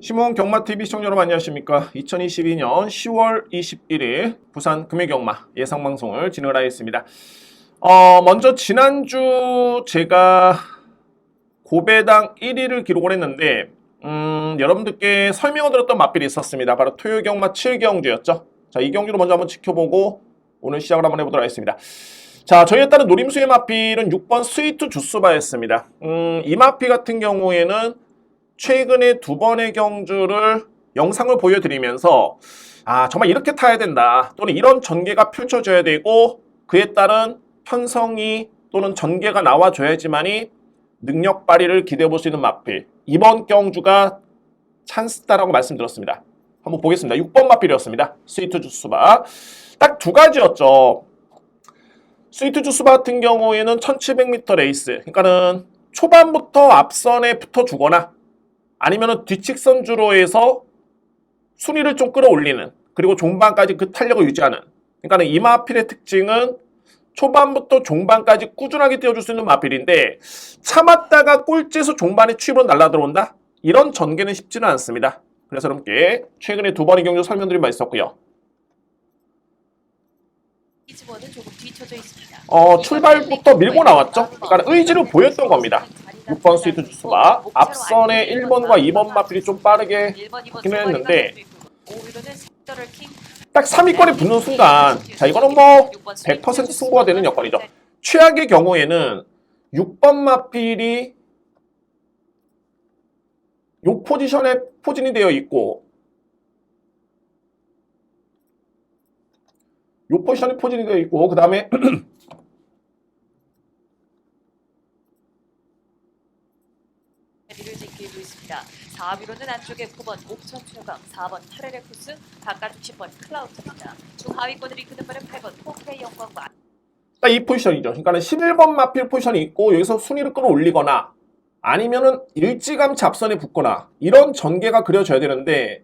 시몬 경마TV 시청자 여러분 안녕하십니까. 2022년 10월 21일 부산 금요경마 예상방송을 진행을 하겠습니다. 먼저 지난주 제가 고배당 1위를 기록을 했는데 여러분들께 설명을 드렸던 맛빌이 있었습니다. 바로 토요경마 7경주였죠. 자, 이 경주를 먼저 한번 지켜보고 오늘 시작을 한번 해보도록 하겠습니다. 자, 저희에 따른 노림수의 맛빌은 6번 스위트 주스바였습니다. 이 맛빌 같은 경우에는 최근에 두 번의 경주를 영상을 보여드리면서 정말 이렇게 타야 된다 또는 이런 전개가 펼쳐져야 되고 그에 따른 편성이 또는 전개가 나와줘야지만이 능력 발휘를 기대해 볼 수 있는 맛빌, 이번 경주가 찬스다라고 말씀드렸습니다. 한번 보겠습니다. 6번 맛빌이었습니다. 스위트 주스바 딱 두 가지였죠. 스위트 주스바 같은 경우에는 1700m 레이스, 그러니까는 초반부터 앞선에 붙어주거나 아니면은 뒤측선주로 해서 순위를 좀 끌어올리는, 그리고 종반까지 그 탄력을 유지하는, 그러니까 이 마필의 특징은 초반부터 종반까지 꾸준하게 띄워줄 수 있는 마필인데 참았다가 꼴찌에서 종반에 추입으로 날라들어온다? 이런 전개는 쉽지는 않습니다. 그래서 여러분께 최근에 두 번의 경주 설명드린 바 있었고요. 출발부터 밀고 나왔죠. 그러니까 의지를 보였던 겁니다. 6번 스위트 주스바 앞선에 1번과 2번 마필이 좀 빠르게 붙기는 했는데 딱 3위권에 붙는 순간 자, 이거는 뭐 100% 승부가 되는 여건이죠. 최악의 경우에는 6번 마필이 요 포지션에 포진이 되어 있고 요 포지션에 포진이 되어 있고 그 다음에 4위로는 안쪽에 9번 옥천 최강, 4번 타레레쿠스, 바깥쪽 10번 클라우드입니다. 중하위권을 이끄는 발은 8번 포크의 영광과 딱 이 포지션이죠. 그러니까 11번 마필 포지션이 있고 여기서 순위를 끌어올리거나 아니면은 일찌감치 앞선에 붙거나 이런 전개가 그려져야 되는데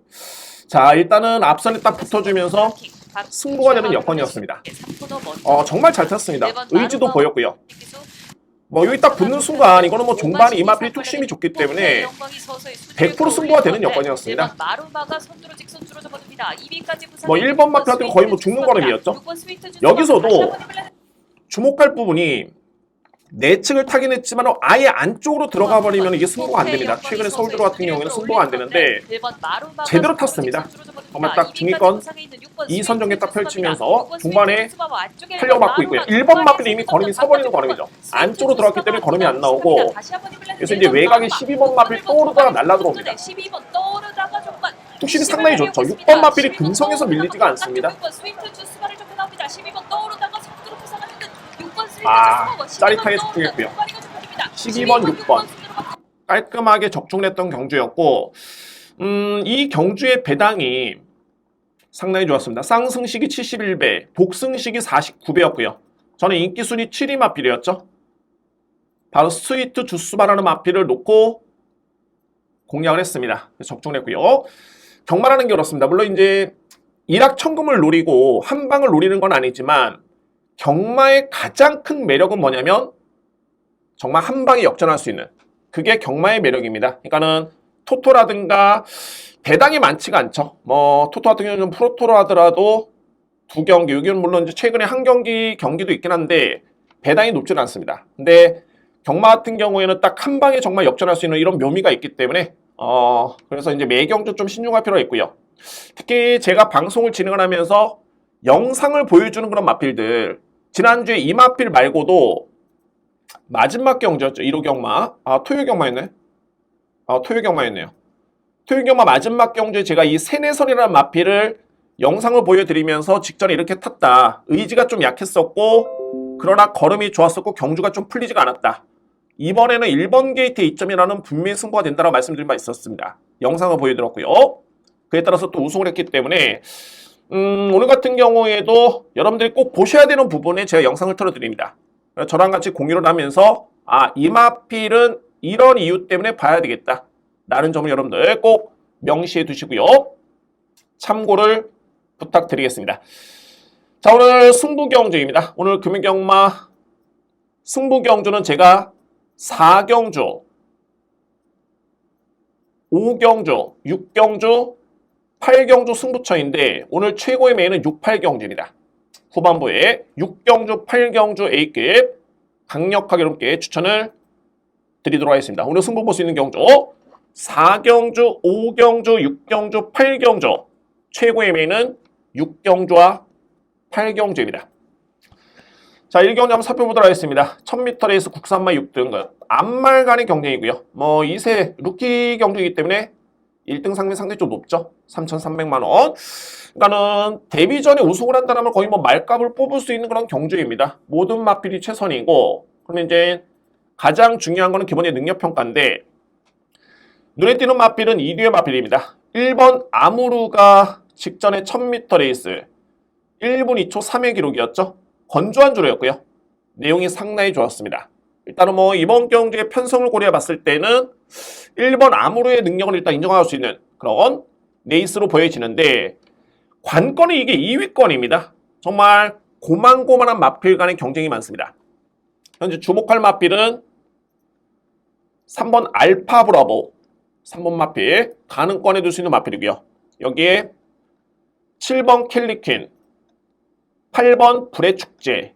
자, 일단은 앞선에 딱 붙어주면서 승부가 되는 여건이었습니다. 정말 잘 탔습니다. 의지도 보였고요. 뭐 여기 딱 붙는 순간 이거는 뭐 종반에 이 마필이 툭심이 좋기 때문에 100% 승부가 되는 여건이었습니다. 뭐 1번 마필 같은 거 거의 뭐 죽는 걸음이었죠. 여기서도 주목할 부분이 내측을 타긴 했지만 아예 안쪽으로 들어가 버리면 이게 승부가 안 됩니다. 최근에 서울대로 같은 경우에는 승부가 안 되는데 제대로 탔습니다. 정말 딱 중위권 2선 전개 딱 펼치면서 중반에 탄력을 받고 있고요. 1번 마필이 이미 걸음이 서버리는 걸음이죠. 안쪽으로 들어왔기 때문에 걸음이 안 나오고 그래서 이제 외곽에 12번 마필 떠오르다가 날라 들어옵니다. 뚝심이 상당히 좋죠. 6번 마필이 근성에서 밀리지가 않습니다. 짜릿하게 적중했고요. 12번, 6번 깔끔하게 적중했던 경주였고 이 경주의 배당이 상당히 좋았습니다. 쌍승식이 71배, 복승식이 49배였고요. 저는 인기순위 7위 마필이었죠. 바로 스위트 주스바라는 마필을 놓고 공략을 했습니다. 적중을 했고요. 경마라는 게 그렇습니다. 물론 이제 일확천금을 노리고 한 방을 노리는 건 아니지만 경마의 가장 큰 매력은 뭐냐면 정말 한 방에 역전할 수 있는, 그게 경마의 매력입니다. 그러니까는 토토라든가 배당이 많지가 않죠. 뭐 토토 같은 경우는 프로토로 하더라도 두 경기, 여기는 물론 이제 최근에 한 경기도 있긴 한데 배당이 높지는 않습니다. 근데 경마 같은 경우에는 딱 한 방에 정말 역전할 수 있는 이런 묘미가 있기 때문에 그래서 이제 매 경주 좀 신중할 필요가 있고요. 특히 제가 방송을 진행을 하면서 영상을 보여주는 그런 마필들, 지난주에 이 마필 말고도 마지막 경주였죠. 1호 경마. 토요경마였네. 토요경마였네요. 토요경마 마지막 경주에 제가 이 세네선이라는 마필을 영상을 보여드리면서 직전에 이렇게 탔다. 의지가 좀 약했었고 그러나 걸음이 좋았었고 경주가 좀 풀리지가 않았다. 이번에는 1번 게이트 2점이라는 분명히 승부가 된다고 말씀드린 바 있었습니다. 영상을 보여드렸고요. 그에 따라서 또 우승을 했기 때문에 오늘 같은 경우에도 여러분들이 꼭 보셔야 되는 부분에 제가 영상을 틀어드립니다. 저랑 같이 공유를 하면서 이 마필은 이런 이유 때문에 봐야 되겠다 라는 점을 여러분들 꼭 명시해 두시고요. 참고를 부탁드리겠습니다. 자, 오늘 승부경주입니다. 오늘 금요경마 승부경주는 제가 4경주 5경주, 6경주, 8경주 승부처인데 오늘 최고의 메인은 6, 8경주입니다. 후반부에 6경주, 8경주 A급 강력하게 여러분께 추천을 드리도록 하겠습니다. 오늘 승부 볼 수 있는 경주 4경주, 5경주, 6경주, 8경주 최고의 메인은 6경주와 8경주입니다. 자, 1경주 한번 살펴보도록 하겠습니다. 1000m 레이스 국산마 6등 앞말 간의 경쟁이고요. 뭐 2세 루키 경주이기 때문에 1등 상금이 상당히 좀 높죠. 3,300만 원. 그러니까는 데뷔전에 우승을 한다면 거의 뭐 말값을 뽑을 수 있는 그런 경주입니다. 모든 마필이 최선이고, 그러면 이제 가장 중요한 거는 기본의 능력 평가인데 눈에 띄는 마필은 2뒤의 마필입니다. 1번 아무르가 직전에 1000m 레이스 1분 2초 3의 기록이었죠. 건조한 주로였고요. 내용이 상당히 좋았습니다. 일단은 뭐 이번 경주의 편성을 고려해 봤을 때는 1번 아무르의 능력을 일단 인정할 수 있는 그런 레이스로 보여지는데 관건이 이게 2위권입니다. 정말 고만고만한 마필 간의 경쟁이 많습니다. 현재 주목할 마필은 3번 알파 브라보 3번 마필 가능 꺼내둘 수 있는 마필이고요. 여기에 7번 캘리퀸 8번 불의 축제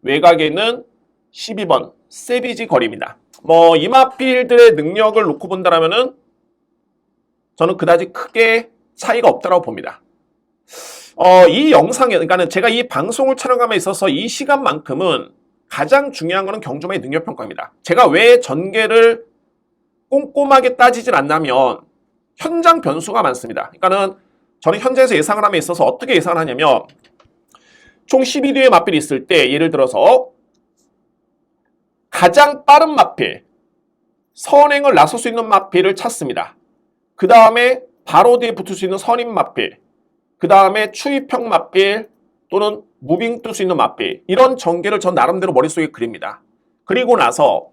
외곽에는 12번 세비지 거리입니다. 뭐 이 마필들의 능력을 놓고 본다면은 저는 그다지 크게 차이가 없다고 봅니다. 이 영상에 그러니까는 제가 이 방송을 촬영함에 있어서 이 시간만큼은 가장 중요한 거는 경주마의 능력 평가입니다. 제가 왜 전개를 꼼꼼하게 따지질 않냐면 현장 변수가 많습니다. 그러니까는 저는 현장에서 예상을 함에 있어서 어떻게 예상을 하냐면 총 12뒤의 마필이 있을 때 예를 들어서 가장 빠른 마필, 선행을 나설 수 있는 마필을 찾습니다. 그 다음에 바로 뒤에 붙을 수 있는 선임 마필, 그 다음에 추입형 마필 또는 무빙 뜰 수 있는 마필 이런 전개를 전 나름대로 머릿속에 그립니다. 그리고 나서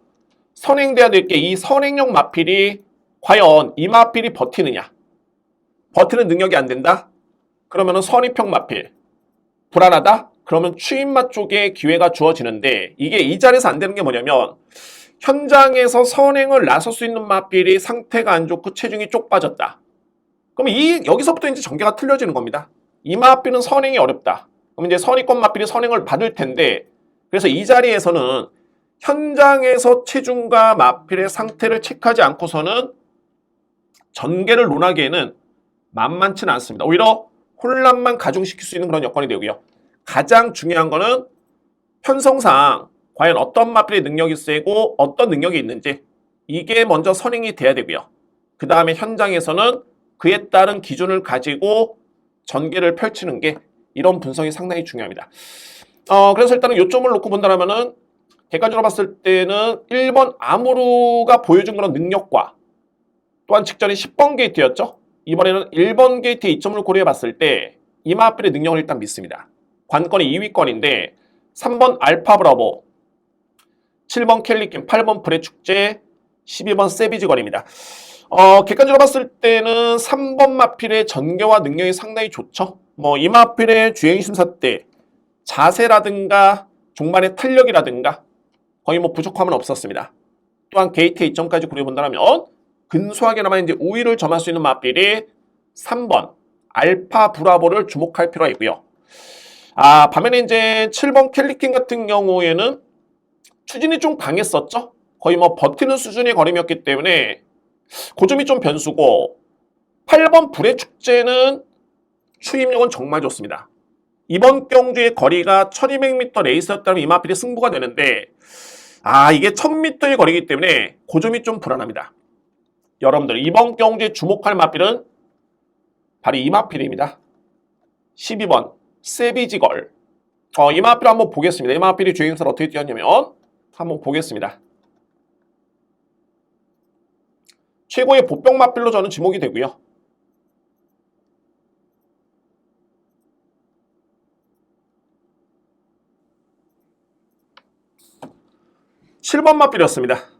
선행돼야 될 게 이 선행형 마필이 과연 이 마필이 버티느냐 버티는 능력이 안 된다? 그러면 선입형 마필 불안하다? 그러면 추임마 쪽에 기회가 주어지는데 이게 이 자리에서 안 되는 게 뭐냐면 현장에서 선행을 나설 수 있는 마필이 상태가 안 좋고 체중이 쪽 빠졌다. 그럼 여기서부터 이제 전개가 틀려지는 겁니다. 이 마필은 선행이 어렵다. 그럼 이제 선의권 마필이 선행을 받을 텐데 그래서 이 자리에서는 현장에서 체중과 마필의 상태를 체크하지 않고서는 전개를 논하기에는 만만치는 않습니다. 오히려 혼란만 가중시킬 수 있는 그런 여건이 되고요. 가장 중요한 거는 편성상 과연 어떤 마필의 능력이 세고 어떤 능력이 있는지 이게 먼저 선행이 돼야 되고요. 그 다음에 현장에서는 그에 따른 기준을 가지고 전개를 펼치는 게 이런 분석이 상당히 중요합니다. 그래서 일단은 요점을 놓고 본다면은 객관적으로 봤을 때는 1번 아무르가 보여준 그런 능력과 또한 직전에 10번 게이트였죠. 이번에는 1번 게이트의 이점을 고려해 봤을 때 이 마필의 능력을 일단 믿습니다. 관건이 2위권인데 3번 알파 브라보 7번 캘리킨 8번 불의 축제 12번 세비지 거리입니다. 객관적으로 봤을 때는 3번 마필의 전개와 능력이 상당히 좋죠. 뭐 이 마필의 주행 심사 때 자세라든가 종반의 탄력이라든가 거의 뭐 부족함은 없었습니다. 또한 게이트의 이점까지 고려해 본다면 근소하게나마 이제 우위를 점할 수 있는 마필이 3번 알파 브라보를 주목할 필요가 있고요. 반면에 이제 7번 캘리킨 같은 경우에는 추진이 좀 강했었죠. 거의 뭐 버티는 수준의 걸음이었기 때문에 그 점이 좀 변수고 8번 불의 축제는 추임력은 정말 좋습니다. 이번 경주의 거리가 1200m 레이스였다면 이 마필이 승부가 되는데 이게 1000m의 거리이기 때문에 그 점이 좀 불안합니다. 여러분들 이번 경주에 주목할 마필은 바로 이 마필입니다. 12번 세비지걸. 이 마필 한번 보겠습니다. 이 마필이 주행사를 어떻게 뛰었냐면 한번 보겠습니다. 최고의 보병 마필로 저는 지목이 되고요. (7번) 마필이었습니다.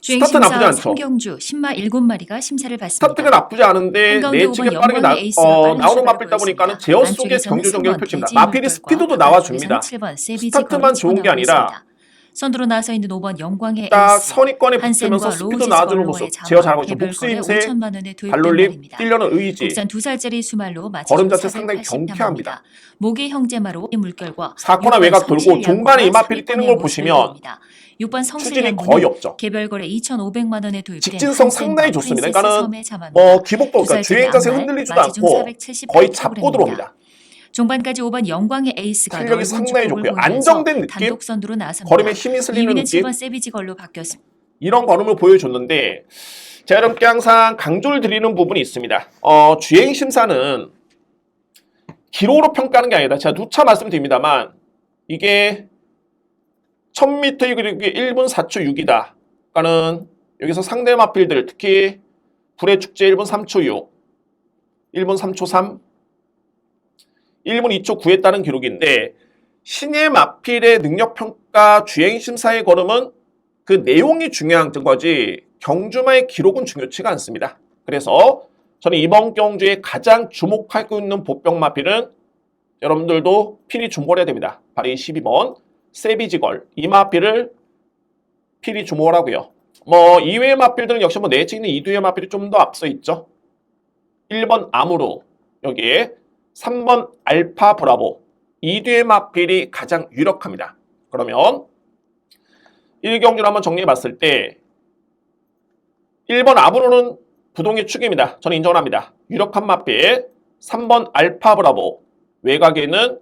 스타트 나쁘지 않죠. 성경주 신마 7마리가 심사를 받습니다. 스타트가 나쁘지 않은데 내측에 빠르게 나오는 마필이다 보니까는 제어 속의 경주 전개를 펼칩니다. 마필이 스피드도 나와줍니다. 스타트만 좋은 게 아니라 선두로 나서 있는 5번 영광의 딱 에이스. 선입권에 한센과 붙으면서 스피드 로지스 나와주는 걸로의 모습 자막, 제어 잘하고 있죠. 개별거래 목수임새, 5천만 원에 도입된 발놀림, 말입니다. 뛰려는 의지. 국산 2살짜리 수말로 걸음 마취중 자체 상당히 480 경쾌합니다. 남합니다. 모기 형제마로 물결과 4코나 외곽 돌고 종반에 이마필이 뛰는 걸 보시면 6번 추진이 성수양군은 거의 없죠. 개별거래 2,500만 원에 도입된 직진성 한센과 상당히 좋습니다. 프린세스 그러니까는 섬의 자마입니다. 기복도 그러니까 주행 자세 흔들리지도 않고 거의 잡고 들어옵니다. 종반까지 5번 영광의 에이스가 탄력이 넓은 상당히 축복을 좋고요. 보이면서 안정된 느낌? 단독 선두로 나섭니다. 걸음에 힘이 실리는 2위는 느낌? 7번 세비지 걸로 바뀌었습니다. 이런 걸음을 보여줬는데 제가 여러분께 항상 강조를 드리는 부분이 있습니다. 주행 심사는 기록으로 평가하는 게 아니다. 제가 누차 말씀드립니다만 이게 1000m의 그리기 1분 4초 6이다. 그러니까는 여기서 상대 마필들 특히 불의 축제 1분 3초 6, 1분 3초 3, 1분 2초 9에 따른 기록인데 신예 마필의 능력평가 주행심사의 걸음은 그 내용이 중요한 거지 경주마의 기록은 중요치가 않습니다. 그래서 저는 이번 경주에 가장 주목하고 있는 보병 마필은 여러분들도 필히 주목해야 됩니다. 바로 이 12번 세비지걸 이 마필을 필히 주목을 하고요. 이외의 마필들은 역시 내치 있는 이두의 마필이 좀 더 앞서 있죠. 1번 아무로 여기에 3번 알파 브라보 이 뒤의 마필이 가장 유력합니다. 그러면 1경주를 한번 정리해 봤을 때 1번 아무로는 부동의 축입니다. 저는 인정을 합니다. 유력한 마필 3번 알파 브라보 외곽에는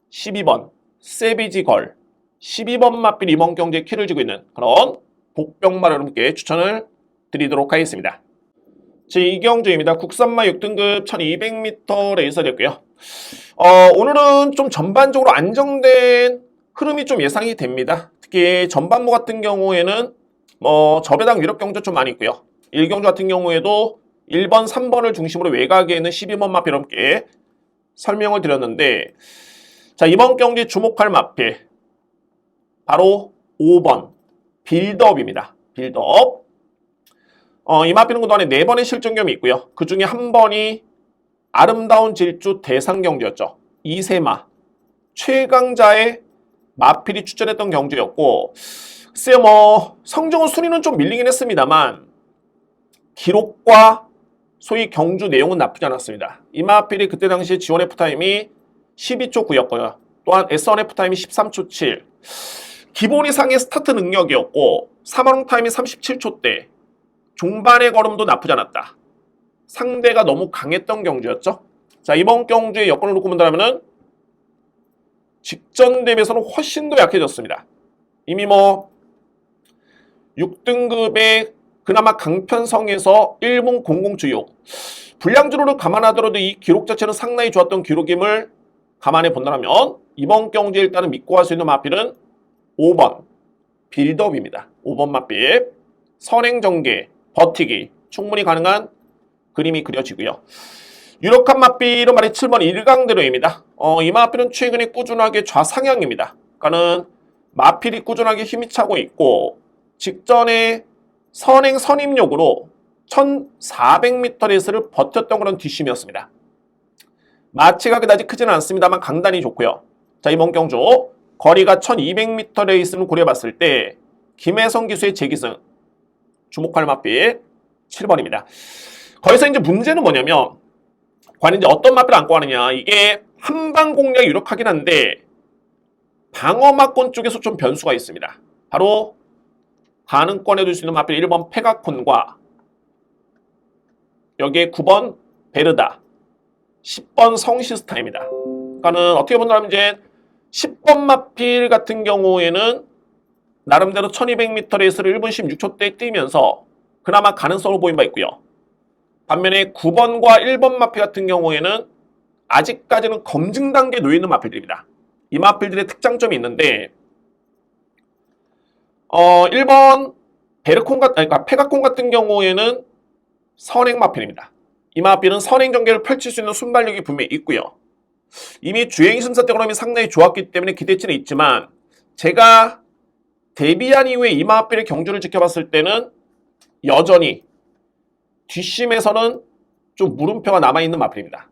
12번 세비지 걸 12번 마필 이번 경주에 키를 쥐고 있는 그런 복병마 여러분께 추천을 드리도록 하겠습니다. 제2경주입니다. 국산마 6등급 1200m 레이서였고요. 오늘은 좀 전반적으로 안정된 흐름이 좀 예상이 됩니다. 특히 전반부 같은 경우에는 저배당 유력 경주 좀 많이 있고요. 1경주 같은 경우에도 1번, 3번을 중심으로 외곽에 있는 12번 마필 함께 설명을 드렸는데 자 이번 경주에 주목할 마필 바로 5번 빌드업입니다. 빌드업 이 마필은 그동안에 4번의 실전경이 있고요. 그 중에 한 번이 아름다운 질주 대상경주였죠. 이세마 최강자의 마필이 출전했던 경주였고 글쎄요 성적은 순위는 좀 밀리긴 했습니다만 기록과 소위 경주 내용은 나쁘지 않았습니다. 이 마필이 그때 당시 지원 F타임이 12초 9였고요. 또한 S1 F타임이 13초 7 기본 이상의 스타트 능력이었고 3원 타임이 37초대 종반의 걸음도 나쁘지 않았다. 상대가 너무 강했던 경주였죠. 자 이번 경주의 여건을 놓고 본다면 직전 대비해서는 훨씬 더 약해졌습니다. 이미 6등급의 그나마 강편성에서 1분 00주요 불량주로를 감안하더라도 이 기록 자체는 상당히 좋았던 기록임을 감안해 본다면 이번 경주에 일단은 믿고 할 수 있는 마필은 5번 빌드업입니다. 5번 마필 선행전개 버티기 충분히 가능한 그림이 그려지고요. 유력한 마필은 말이 7번 일강대로입니다. 이 마필은 최근에 꾸준하게 좌상향입니다. 그러니까는 마필이 꾸준하게 힘이 차고 있고 직전에 선행 선입력으로 1400m 레이스를 버텼던 그런 뒷심이었습니다. 마치가 그다지 크지는 않습니다만 강단이 좋고요. 자 이번 경주 거리가 1200m 레이스를 고려해봤을 때 김혜성 기수의 재기승 주목할 마필 7번입니다. 거기서 이제 문제는 뭐냐면 과연 이제 어떤 마필을 안고 하느냐 이게 한방 공략이 유력하긴 한데 방어마권 쪽에서 좀 변수가 있습니다. 바로 가능권에 둘 수 있는 마필 1번 페가콘과 여기에 9번 베르다 10번 성시스타입니다. 그러니까는 어떻게 본다면 이제 10번 마필 같은 경우에는 나름대로 1200m 레이스를 1분 16초대 뛰면서 그나마 가능성을 보인 바 있고요. 반면에 9번과 1번 마필 같은 경우에는 아직까지는 검증 단계에 놓여있는 마필들입니다. 이 마필들의 특장점이 있는데 1번 그러니까 페가콘 같은 경우에는 선행 마필입니다. 이 마필은 선행 전개를 펼칠 수 있는 순발력이 분명히 있고요. 이미 주행 심사 때 그럼이 상당히 좋았기 때문에 기대치는 있지만 제가 데뷔한 이후에 이 마필의 경주를 지켜봤을 때는 여전히 뒷심에서는 좀 물음표가 남아있는 마필입니다.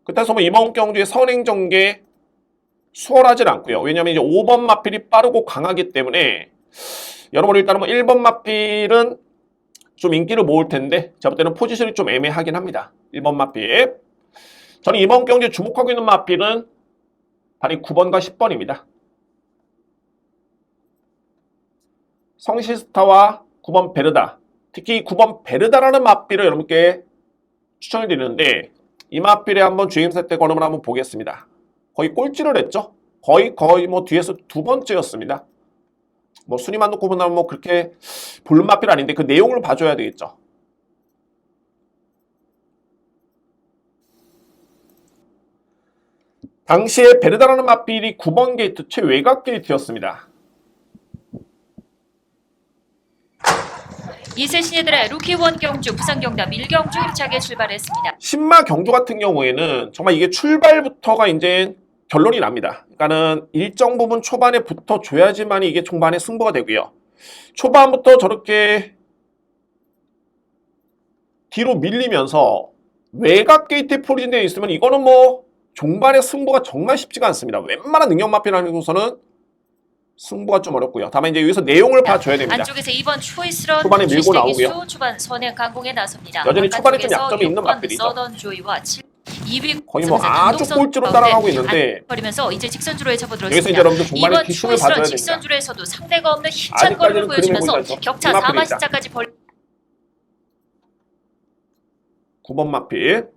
그렇다고 해서 이번 경주의 선행 전개 수월하진 않고요. 왜냐하면 이제 5번 마필이 빠르고 강하기 때문에 여러분 일단은 뭐 1번 마필은 좀 인기를 모을 텐데 제가 볼 때는 포지션이 좀 애매하긴 합니다. 1번 마필. 저는 이번 경기에 주목하고 있는 마필은 바로 9번과 10번입니다. 성시스타와 9번 베르다. 특히 9번 베르다라는 마필을 여러분께 추천을 드리는데 이 마필에 한번 주행사 때 걸음을 한번 보겠습니다. 거의 꼴찌를 했죠. 거의 뭐 뒤에서 두 번째였습니다. 뭐 순위만 놓고 보면 뭐 그렇게 볼륨 마필 아닌데 그 내용을 봐줘야 되겠죠. 당시에 베르다라는 마필이 9번 게이트 최외곽 게이트였습니다. 이세 신예들의 루키 원 경주 부산 경남 1경주 힘차게 출발했습니다. 신마 경주 같은 경우에는 정말 이게 출발부터가 이제 결론이 납니다. 그러니까는 일정 부분 초반에 붙어줘야지만 이게 중반에 승부가 되고요. 초반부터 저렇게 뒤로 밀리면서 외곽 게이트에 포진되어 있으면 이거는 뭐 종반의 승부가 정말 쉽지가 않습니다. 웬만한 능력 마필하는 곳에서는 승부가 좀 어렵고요. 다만 이제 여기서 내용을 봐줘야 됩니다. 안쪽에서 2번 초이스런 초반에 밀고 나오고요. 초반 선행 강공에 나섭니다. 여전히 초반에 좀 약점이 있는 마필이죠. 서던 조이와 2위 거의 뭐 아주 꼴찌로 따라가고 있는데 버리면서 이제 직선주로에 접어들었습니다. 여기서 이제 여러분들 종반에 이번 기술을 봐줘야 초이스런 됩니다. 직선주로에서도 상대가 없는 힘찬 아직까지는 걸음을 보여주면서 그림을 보여줘. 격차 이 마필이다. 4마신차까지 벌 9번 마필.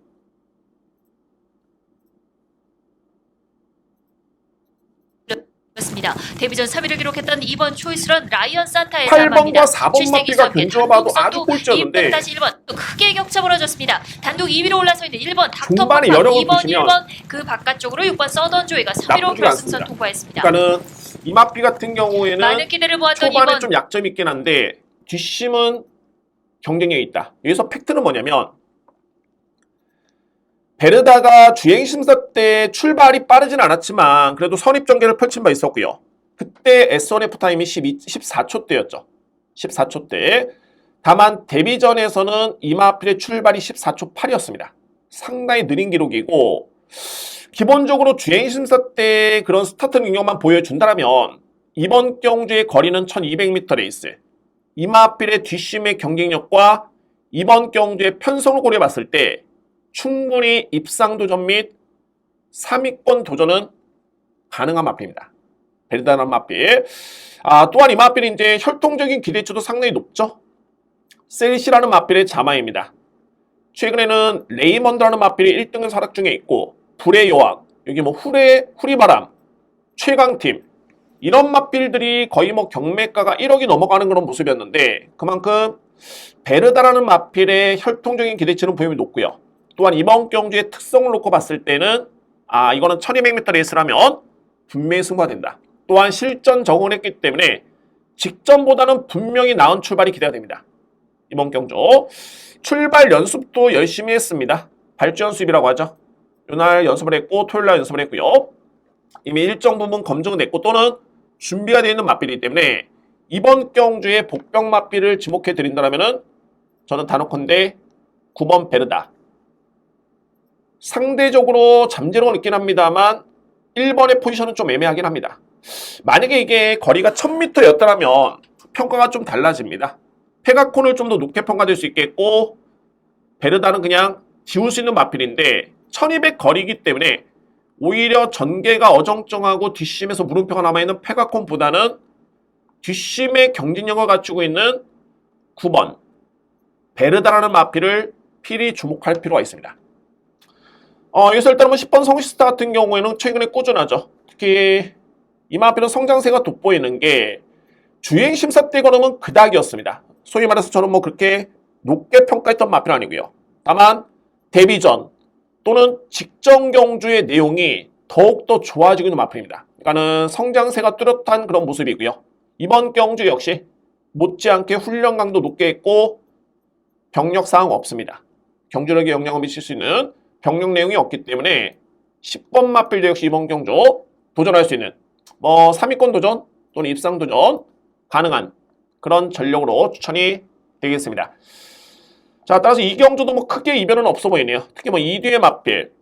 습니다. 데뷔전 3위를 기록했던 이번 초이스런 라이언 산타의 8번과 4번 마필과 견주어봐도 아주 꼴찌였는데 1번 또 크게 격차 벌어졌습니다. 단독 2위로 올라서 있는 1번 중반에 닥터퍼 여력을 2번 보시면 1번 그 바깥쪽으로 6번 서던 조이가 3위로 나쁘지가 결승선 않습니다. 통과했습니다. 그러니까는 이 마필 같은 경우에는 많은 기대를 모았던 초반에 2번 좀 약점이 있긴 한데 뒷심은 경쟁력이 있다. 여기서 팩트는 뭐냐면 베르다가 주행심사 때 출발이 빠르진 않았지만 그래도 선입전개를 펼친 바 있었고요. 그때 S1F 타임이 14초대였죠. 14초대. 다만 데뷔전에서는 이마필의 출발이 14초 8이었습니다. 상당히 느린 기록이고 기본적으로 주행심사 때 그런 스타트 능력만 보여준다면 이번 경주의 거리는 1200m 레이스. 이마필의 뒷심의 경쟁력과 이번 경주의 편성을 고려해봤을 때 충분히 입상도전 및 3위권 도전은 가능한 마필입니다. 베르다라는 마필. 또한 이 마필이 이제 혈통적인 기대치도 상당히 높죠. 셀시라는 마필의 자마입니다. 최근에는 레이먼드라는 마필이 1등을 활약 중에 있고 불의 여왕, 여기 뭐 후리바람, 최강팀 이런 마필들이 거의 뭐 경매가가 1억이 넘어가는 그런 모습이었는데 그만큼 베르다라는 마필의 혈통적인 기대치는 분명히 높고요. 또한 이번 경주의 특성을 놓고 봤을 때는 이거는 1200m 레이스라면 분명히 승부가 된다. 또한 실전 적응을 했기 때문에 직전보다는 분명히 나은 출발이 기대가 됩니다. 이번 경주 출발 연습도 열심히 했습니다. 발주 연습이라고 하죠. 이날 연습을 했고 토요일날 연습을 했고요. 이미 일정 부분 검증은 됐고 또는 준비가 되어 있는 마필이기 때문에 이번 경주의 복병 마필을 지목해 드린다면 저는 단호컨대 9번 베르다. 상대적으로 잠재력은 있긴 합니다만 1번의 포지션은 좀 애매하긴 합니다. 만약에 이게 거리가 1000m였다면 평가가 좀 달라집니다. 페가콘을 좀 더 높게 평가될 수 있겠고 베르다는 그냥 지울 수 있는 마필인데 1200 거리이기 때문에 오히려 전개가 어정쩡하고 뒷심에서 물음표가 남아있는 페가콘보다는 뒷심의 경쟁력을 갖추고 있는 9번 베르다라는 마필을 필히 주목할 필요가 있습니다. 여기서 일단 10번 성시스타 같은 경우에는 최근에 꾸준하죠. 특히 이 마필은 성장세가 돋보이는 게 주행심사 때 걸으면 그닥이었습니다. 소위 말해서 저는 뭐 그렇게 높게 평가했던 마필은 아니고요. 다만 데뷔전 또는 직전 경주의 내용이 더욱더 좋아지고 있는 마필입니다. 그러니까는 성장세가 뚜렷한 그런 모습이고요. 이번 경주 역시 못지않게 훈련 강도 높게 했고 병력 사항 없습니다. 경주력에 영향을 미칠 수 있는 병력 내용이 없기 때문에 10번 마필도 역시 이번 경주 도전할 수 있는 3위권 도전 또는 입상 도전 가능한 그런 전력으로 추천이 되겠습니다. 자, 따라서 이 경주도 뭐 크게 이변은 없어 보이네요. 특히 2뒤의 마필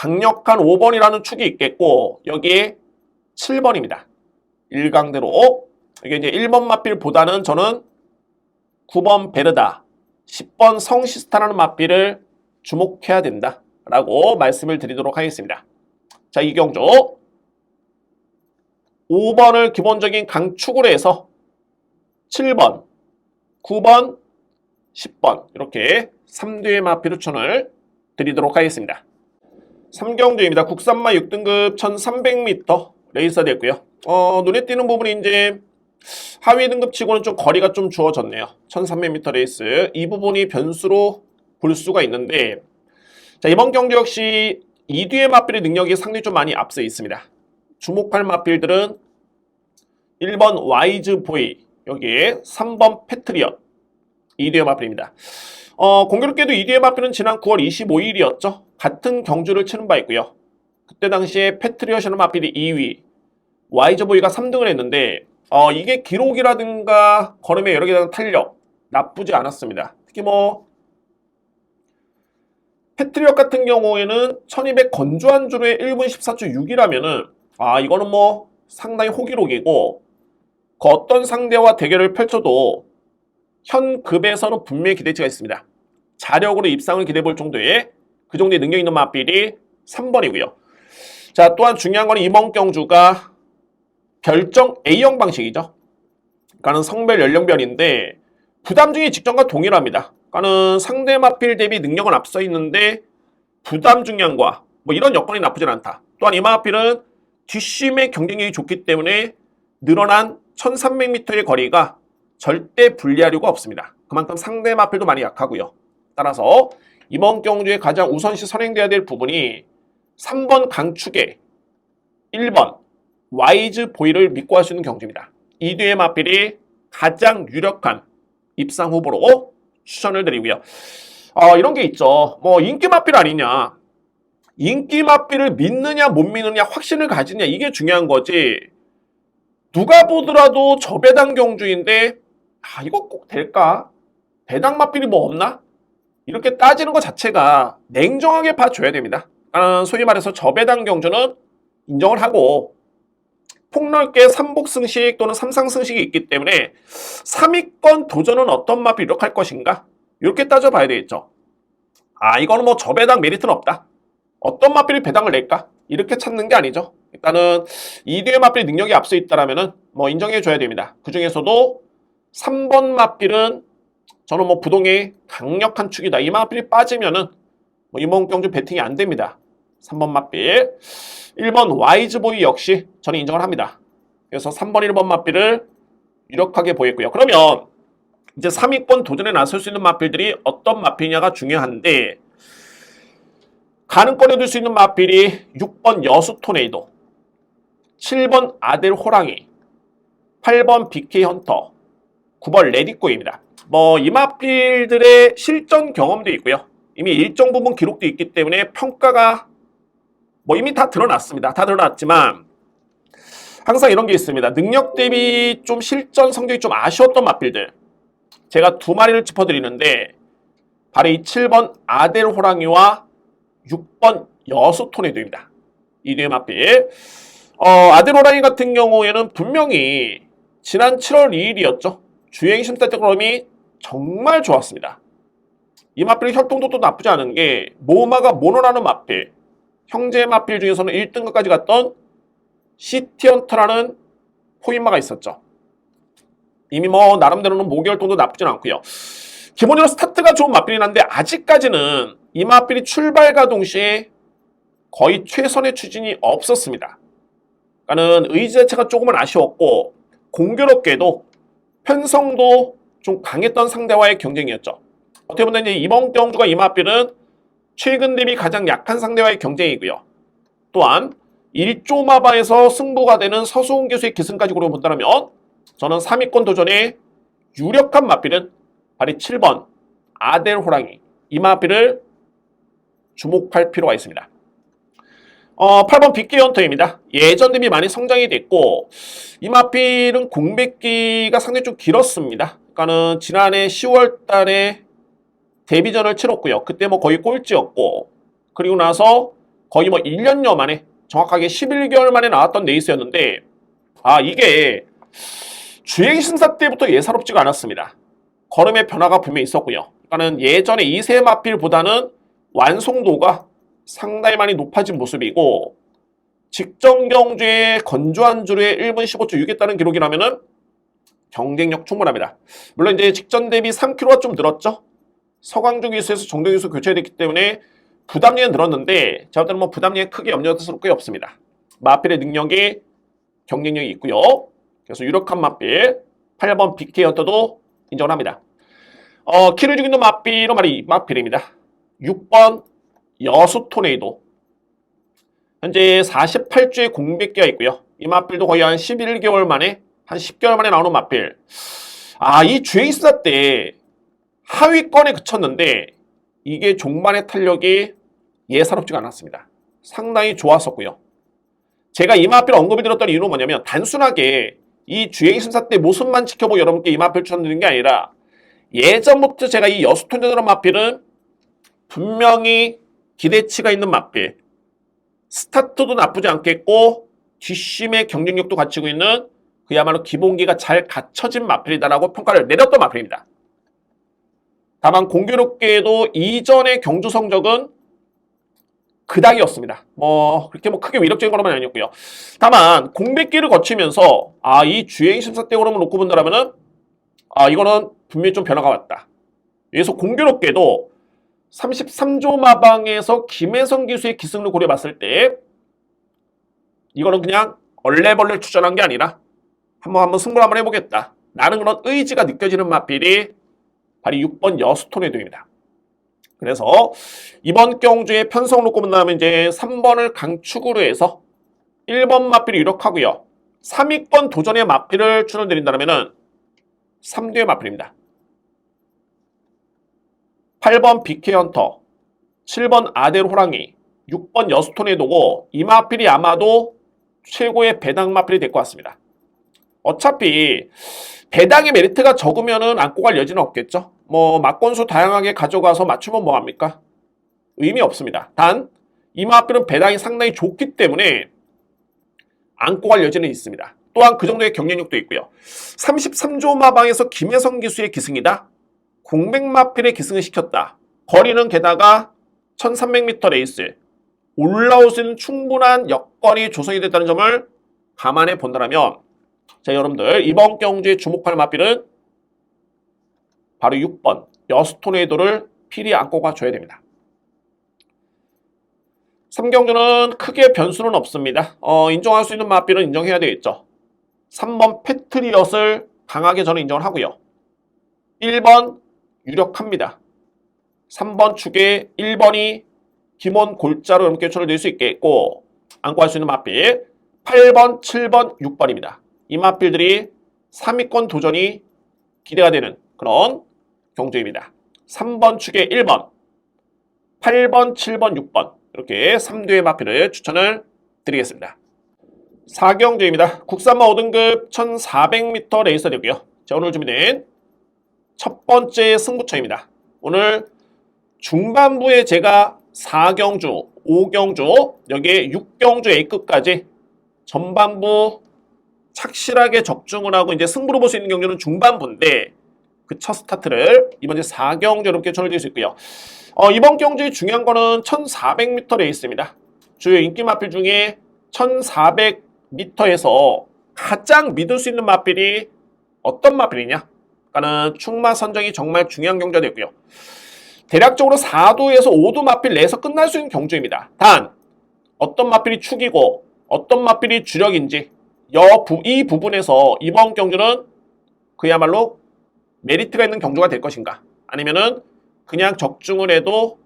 강력한 5번이라는 축이 있겠고 여기에 7번입니다. 일강대로 이게 이제 1번 마필보다는 저는 9번 베르다, 10번 성시스타라는 마필을 주목해야 된다라고 말씀을 드리도록 하겠습니다. 자, 이 경주 5번을 기본적인 강축으로 해서 7번, 9번, 10번 이렇게 3대의 마필 추천을 드리도록 하겠습니다. 3경주입니다. 국산마 6등급 1300m 레이서 됐고요. 눈에 띄는 부분이 이제 하위 등급치고는 좀 거리가 좀 주어졌네요. 1300m 레이스 이 부분이 변수로 볼 수가 있는데 자, 이번 경주 역시 2뒤의 마필의 능력이 상당히 좀 많이 앞서 있습니다. 주목할 마필들은 1번 와이즈 보이, 여기에 3번 패트리엇 2뒤의 마필입니다. 공교롭게도 2뒤의 마필은 지난 9월 25일이었죠. 같은 경주를 치른 바 있고요. 그때 당시에 패트리엇이라는 마필이 2위, 와이즈 보이가 3등을 했는데 이게 기록이라든가 걸음의 여러 개 대한 탄력 나쁘지 않았습니다. 특히 뭐 패트리엇 같은 경우에는 1200 건조한 주로에 1분 14초 6이라면은 이거는 뭐 상당히 호기록이고 그 어떤 상대와 대결을 펼쳐도 현 급에서는 분명히 기대치가 있습니다. 자력으로 입상을 기대해볼 정도의 그 정도의 능력 있는 마필이 3번이고요. 자, 또한 중요한 건 이번 경주가 별정 A형 방식이죠. 그러니까는 성별 연령별인데 부담 중에 직전과 동일합니다. 그러니까는 상대 마필 대비 능력은 앞서 있는데 부담 중량과 뭐 이런 여건이 나쁘진 않다. 또한 이 마필은 뒷심의 경쟁력이 좋기 때문에 늘어난 1300m의 거리가 절대 불리하려고 없습니다. 그만큼 상대 마필도 많이 약하고요. 따라서 이번 경주에 가장 우선시 선행돼야 될 부분이 3번 강축에 1번 와이즈 보이를 믿고 할 수 있는 경주입니다. 이 뒤의 마필이 가장 유력한 입상 후보로 추천을 드리고요. 이런 게 있죠. 뭐 인기 마필 아니냐, 인기 마필을 믿느냐 못 믿느냐 확신을 가지냐 이게 중요한 거지. 누가 보더라도 저배당 경주인데 이거 꼭 될까? 배당 마필이 뭐 없나? 이렇게 따지는 것 자체가 냉정하게 봐줘야 됩니다. 소위 말해서 저배당 경주는 인정을 하고 폭넓게 3복승식 또는 3상승식이 있기 때문에 3위권 도전은 어떤 마필이 유력할 것인가? 이렇게 따져봐야 되겠죠. 이거는 뭐 저배당 메리트는 없다. 어떤 마필이 배당을 낼까? 이렇게 찾는 게 아니죠. 일단은 2뒤의 마필이 능력이 앞서 있다라면은 뭐 인정해줘야 됩니다. 그 중에서도 3번 마필은 저는 뭐 부동의 강력한 축이다. 이 마필이 빠지면은 뭐 이번 경주 배팅이 안 됩니다. 3번 마필. 1번 와이즈보이 역시 저는 인정을 합니다. 그래서 3번, 1번 마필을 유력하게 보였고요. 그러면 이제 3위권 도전에 나설 수 있는 마필들이 어떤 마필이냐가 중요한데 가능권에 둘 수 있는 마필이 6번 여수 토네이도, 7번 아델 호랑이, 8번 BK 헌터, 9번 레디꼬입니다. 뭐 이 마필들의 실전 경험도 있고요. 이미 일정 부분 기록도 있기 때문에 평가가 뭐 이미 다 드러났습니다. 다 드러났지만 항상 이런 게 있습니다. 능력 대비 좀 실전 성적이 좀 아쉬웠던 마필들 제가 두 마리를 짚어드리는데 바로 이 7번 아델 호랑이와 6번 여수 토네이도입니다. 이 네 마필. 아델 호랑이 같은 경우에는 분명히 지난 7월 2일이었죠. 주행 심사 때 그럼이 정말 좋았습니다. 이 마필의 활동도 또 나쁘지 않은 게 모마가 모노라는 마필, 형제 마필 중에서는 1등급까지 갔던 시티헌터라는 포인마가 있었죠. 이미 뭐 나름대로는 모기 활동도 나쁘진 않고요. 기본적으로 스타트가 좋은 마필이긴 한데 아직까지는 이 마필이 출발과 동시에 거의 최선의 추진이 없었습니다. 그러니까는 의지 자체가 조금은 아쉬웠고 공교롭게도 편성도 좀 강했던 상대와의 경쟁이었죠. 어떻게 보면 이제 이번 경주가 이 마필은 최근 대비 가장 약한 상대와의 경쟁이고요. 또한 1조 마바에서 승부가 되는 서수훈 교수의 기승까지 고려본다면 저는 3위권 도전에 유력한 마필은 바로 7번 아델 호랑이 이 마필을 주목할 필요가 있습니다. 8번 BK 헌터입니다. 예전 대비 많이 성장이 됐고 이 마필은 공백기가 상당히 좀 길었습니다. 그러니까는 지난해 10월 달에 데뷔전을 치렀고요. 그때 뭐 거의 꼴찌였고 그리고 나서 거의 뭐 1년여 만에 정확하게 11개월 만에 나왔던 레이스였는데 이게 주행 심사 때부터 예사롭지가 않았습니다. 걸음의 변화가 분명히 있었고요. 그러니까는 예전에 2세 마필보다는 완성도가 상당히 많이 높아진 모습이고 직전 경주에 건조한 주루에 1분 15초 6했다는 기록이라면은 경쟁력 충분합니다. 물론 이제 직전 대비 3kg가 좀 늘었죠. 서광주 기수에서 정도 기수 교체됐기 때문에 부담량은 늘었는데 제가 볼 때는 뭐 부담량이 크게 염려스러울 게 없습니다. 마필의 능력이 경쟁력이 있고요. 그래서 유력한 마필 8번 BK 헌터도 인정을 합니다. 키를 주고 있는 마필은 바로 이 마필입니다. 6번 여수 토네이도. 현재 48주의 공백기가 있고요. 이 마필도 거의 한 11개월 만에 한 10개월 만에 나오는 마필. 이 주행수사 때 하위권에 그쳤는데 이게 종반의 탄력이 예사롭지가 않았습니다. 상당히 좋았었고요. 제가 이 마필 언급을 드렸던 이유는 뭐냐면 단순하게 이 주행심사 때 모습만 지켜보고 여러분께 이 마필 추천드리는 게 아니라 예전부터 제가 이 여수톤이라는 마필은 분명히 기대치가 있는 마필, 스타트도 나쁘지 않겠고 뒷심의 경쟁력도 갖추고 있는 그야말로 기본기가 잘 갖춰진 마필이다라고 평가를 내렸던 마필입니다. 다만 공교롭게도 이전의 경주 성적은 그닥이었습니다. 그렇게 크게 위력적인 거는 아니었고요. 다만 공백기를 거치면서 이 주행 심사 때 오름을 놓고 본다라면은 이거는 분명히 좀 변화가 왔다. 그래서 공교롭게도 33조 마방에서 김혜성 기수의 기승을 고려봤을 때 이거는 그냥 얼레벌레 추천한 게 아니라 한번 승부를 한번 해보겠다. 나는 그런 의지가 느껴지는 마필이 바로 6번 여수토네도입니다. 그래서 이번 경주에 편성을 놓고 본다면 이제 3번을 강축으로 해서 1번 마필이 유력하고요. 3위권 도전의 마필을 추천드린다면은 3뒤의 마필입니다. 8번 BK 헌터, 7번 아델 호랑이, 6번 여수토네도고 이 마필이 아마도 최고의 배당 마필이 될 것 같습니다. 어차피 배당의 메리트가 적으면은 안고 갈 여지는 없겠죠. 막권수 다양하게 가져가서 맞추면 뭐합니까? 의미 없습니다. 단 이 마필은 배당이 상당히 좋기 때문에 안고 갈 여지는 있습니다. 또한 그 정도의 경쟁력도 있고요. 33조 마방에서 김혜성 기수의 기승이다. 공백 마필의 기승을 시켰다. 거리는 게다가 1300m 레이스. 올라올 수 있는 충분한 여건이 조성이 됐다는 점을 감안해 본다면 자, 여러분들 이번 경주에 주목할 마필은 바로 6번 여수토네이도를 필히 안고 가줘야 됩니다. 3경주는 크게 변수는 없습니다. 인정할 수 있는 마필은 인정해야 되겠죠. 3번 패트리엇을 강하게 저는 인정을 하고요. 1번 유력합니다. 3번 축에 1번이 기본 골자로 이렇게 추천을 수 있겠고 안고 갈 수 있는 마필 8번, 7번, 6번입니다. 이 마필들이 3위권 도전이 기대가 되는 그런 경주입니다. 3번 축에 1번, 8번, 7번, 6번 이렇게 3두의 마필을 추천을 드리겠습니다. 4경주입니다. 국산마 5등급 1400m 레이서 되고요. 자, 오늘 준비된 첫 번째 승부처입니다. 오늘 중반부에 제가 4경주, 5경주, 여기에 6경주 A급까지 전반부 착실하게 적중을 하고 이제 승부를 볼 수 있는 경주는 중반부인데 그 첫 스타트를 이번 주 4경주 여러분께 전해드릴 수 있고요. 이번 경주의 중요한 거는 1400m 레이스입니다. 주요 인기 마필 중에 1400m에서 가장 믿을 수 있는 마필이 어떤 마필이냐? 그러니까는 충마 선정이 정말 중요한 경주가 되고요. 대략적으로 4두에서 5두 마필 내에서 끝날 수 있는 경주입니다. 단 어떤 마필이 축이고 어떤 마필이 주력인지 이 부분에서 이번 경주는 그야말로 메리트가 있는 경주가 될 것인가 아니면은 그냥 적중을 해도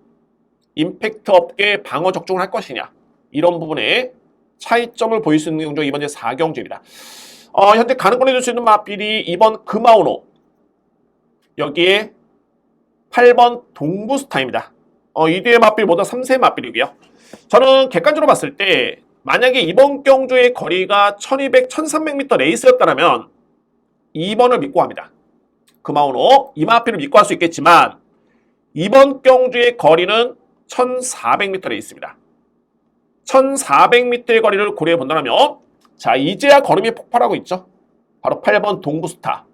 임팩트 없게 방어 적중을 할 것이냐 이런 부분에 차이점을 보일 수 있는 경주가 이번 주 4경주입니다. 현재 가능권해 줄 수 있는 마필이 2번 금아오노 여기에 8번 동부스타입니다. 이 뒤의 마필보다 3세 마필이고요. 저는 객관적으로 봤을 때 만약에 이번 경주의 거리가 1200, 1300m 레이스였다면 2번을 믿고 합니다. 금아오노 이 마필을 믿고 할 수 있겠지만 이번 경주의 거리는 1400m 레이스입니다. 1400m의 거리를 고려해 본다면 자, 이제야 걸음이 폭발하고 있죠. 바로 8번 동부스타.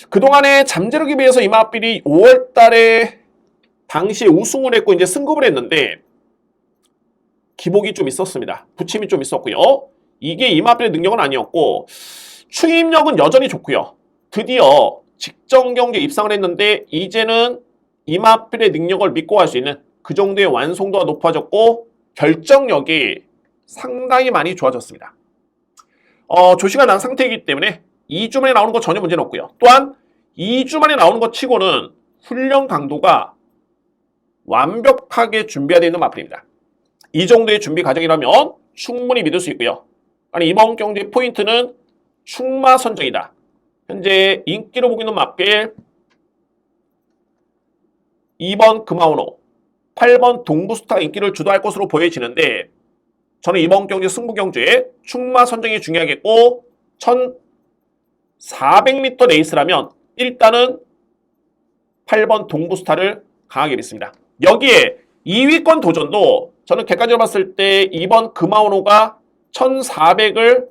그동안에 잠재력에 비해서 이마필이 5월 달에 당시에 우승을 했고 이제 승급을 했는데 기복이 좀 있었습니다. 부침이 좀 있었고요. 이게 이마필의 능력은 아니었고 추임력은 여전히 좋고요. 드디어 직전 경기에 입상을 했는데 이제는 이마필의 능력을 믿고 갈 수 있는 그 정도의 완성도가 높아졌고 결정력이 상당히 많이 좋아졌습니다. 조시가 난 상태이기 때문에 2주 만에 나오는 거 전혀 문제는 없고요. 또한 2주 만에 나오는 것 치고는 훈련 강도가 완벽하게 준비되어 있는 마필입니다. 이 정도의 준비 과정이라면 충분히 믿을 수 있고요. 아니 이번 경기의 포인트는 충마 선정이다. 현재 인기로 보고 있는 마필 2번 금화원호, 8번 동부스타가 인기를 주도할 것으로 보여지는데 저는 이번 경기 승부 경주에 충마 선정이 중요하겠고 1400m 레이스라면 일단은 8번 동부스타를 강하게 믿습니다. 여기에 2위권 도전도 저는 객관적으로 봤을 때 2번 금화원호가 1400을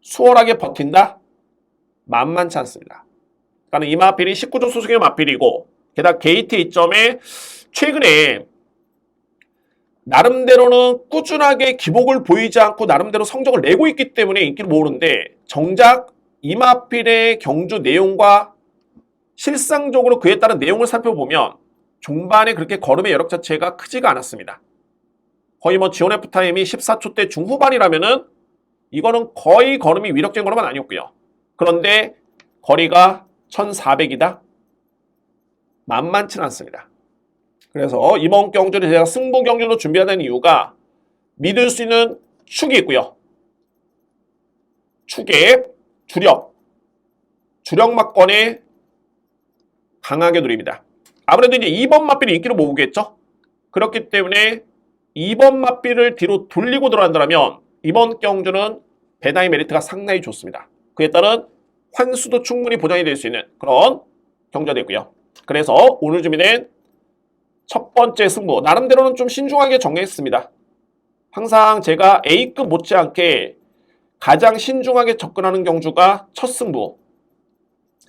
수월하게 버틴다? 만만치 않습니다. 그러니까 이 마필이 19조 소속의 마필이고 게다가 게이트 2점에 최근에 나름대로는 꾸준하게 기복을 보이지 않고 나름대로 성적을 내고 있기 때문에 인기를 모으는데 정작 이마필의 경주 내용과 실상적으로 그에 따른 내용을 살펴보면 종반에 그렇게 걸음의 여력 자체가 크지가 않았습니다. 거의 뭐 지온 F 타임이 14초대 중후반이라면은 이거는 거의 걸음이 위력적인 걸음은 아니었고요. 그런데 거리가 1400이다? 만만치는 않습니다. 그래서 이번 경주를 제가 승부 경주로 준비하는 이유가 믿을 수 있는 축이 있고요. 축의 주력 막권에 강하게 누립니다. 아무래도 이제 2번 마필이 인기를 모으겠죠. 그렇기 때문에 2번 마필을 뒤로 돌리고 들어간다면 이번 경주는 배당의 메리트가 상당히 좋습니다. 그에 따른 환수도 충분히 보장이 될 수 있는 그런 경주가 되고요. 그래서 오늘 준비된 첫 번째 승부 나름대로는 좀 신중하게 정했습니다. 항상 제가 A급 못지않게 가장 신중하게 접근하는 경주가 첫 승부.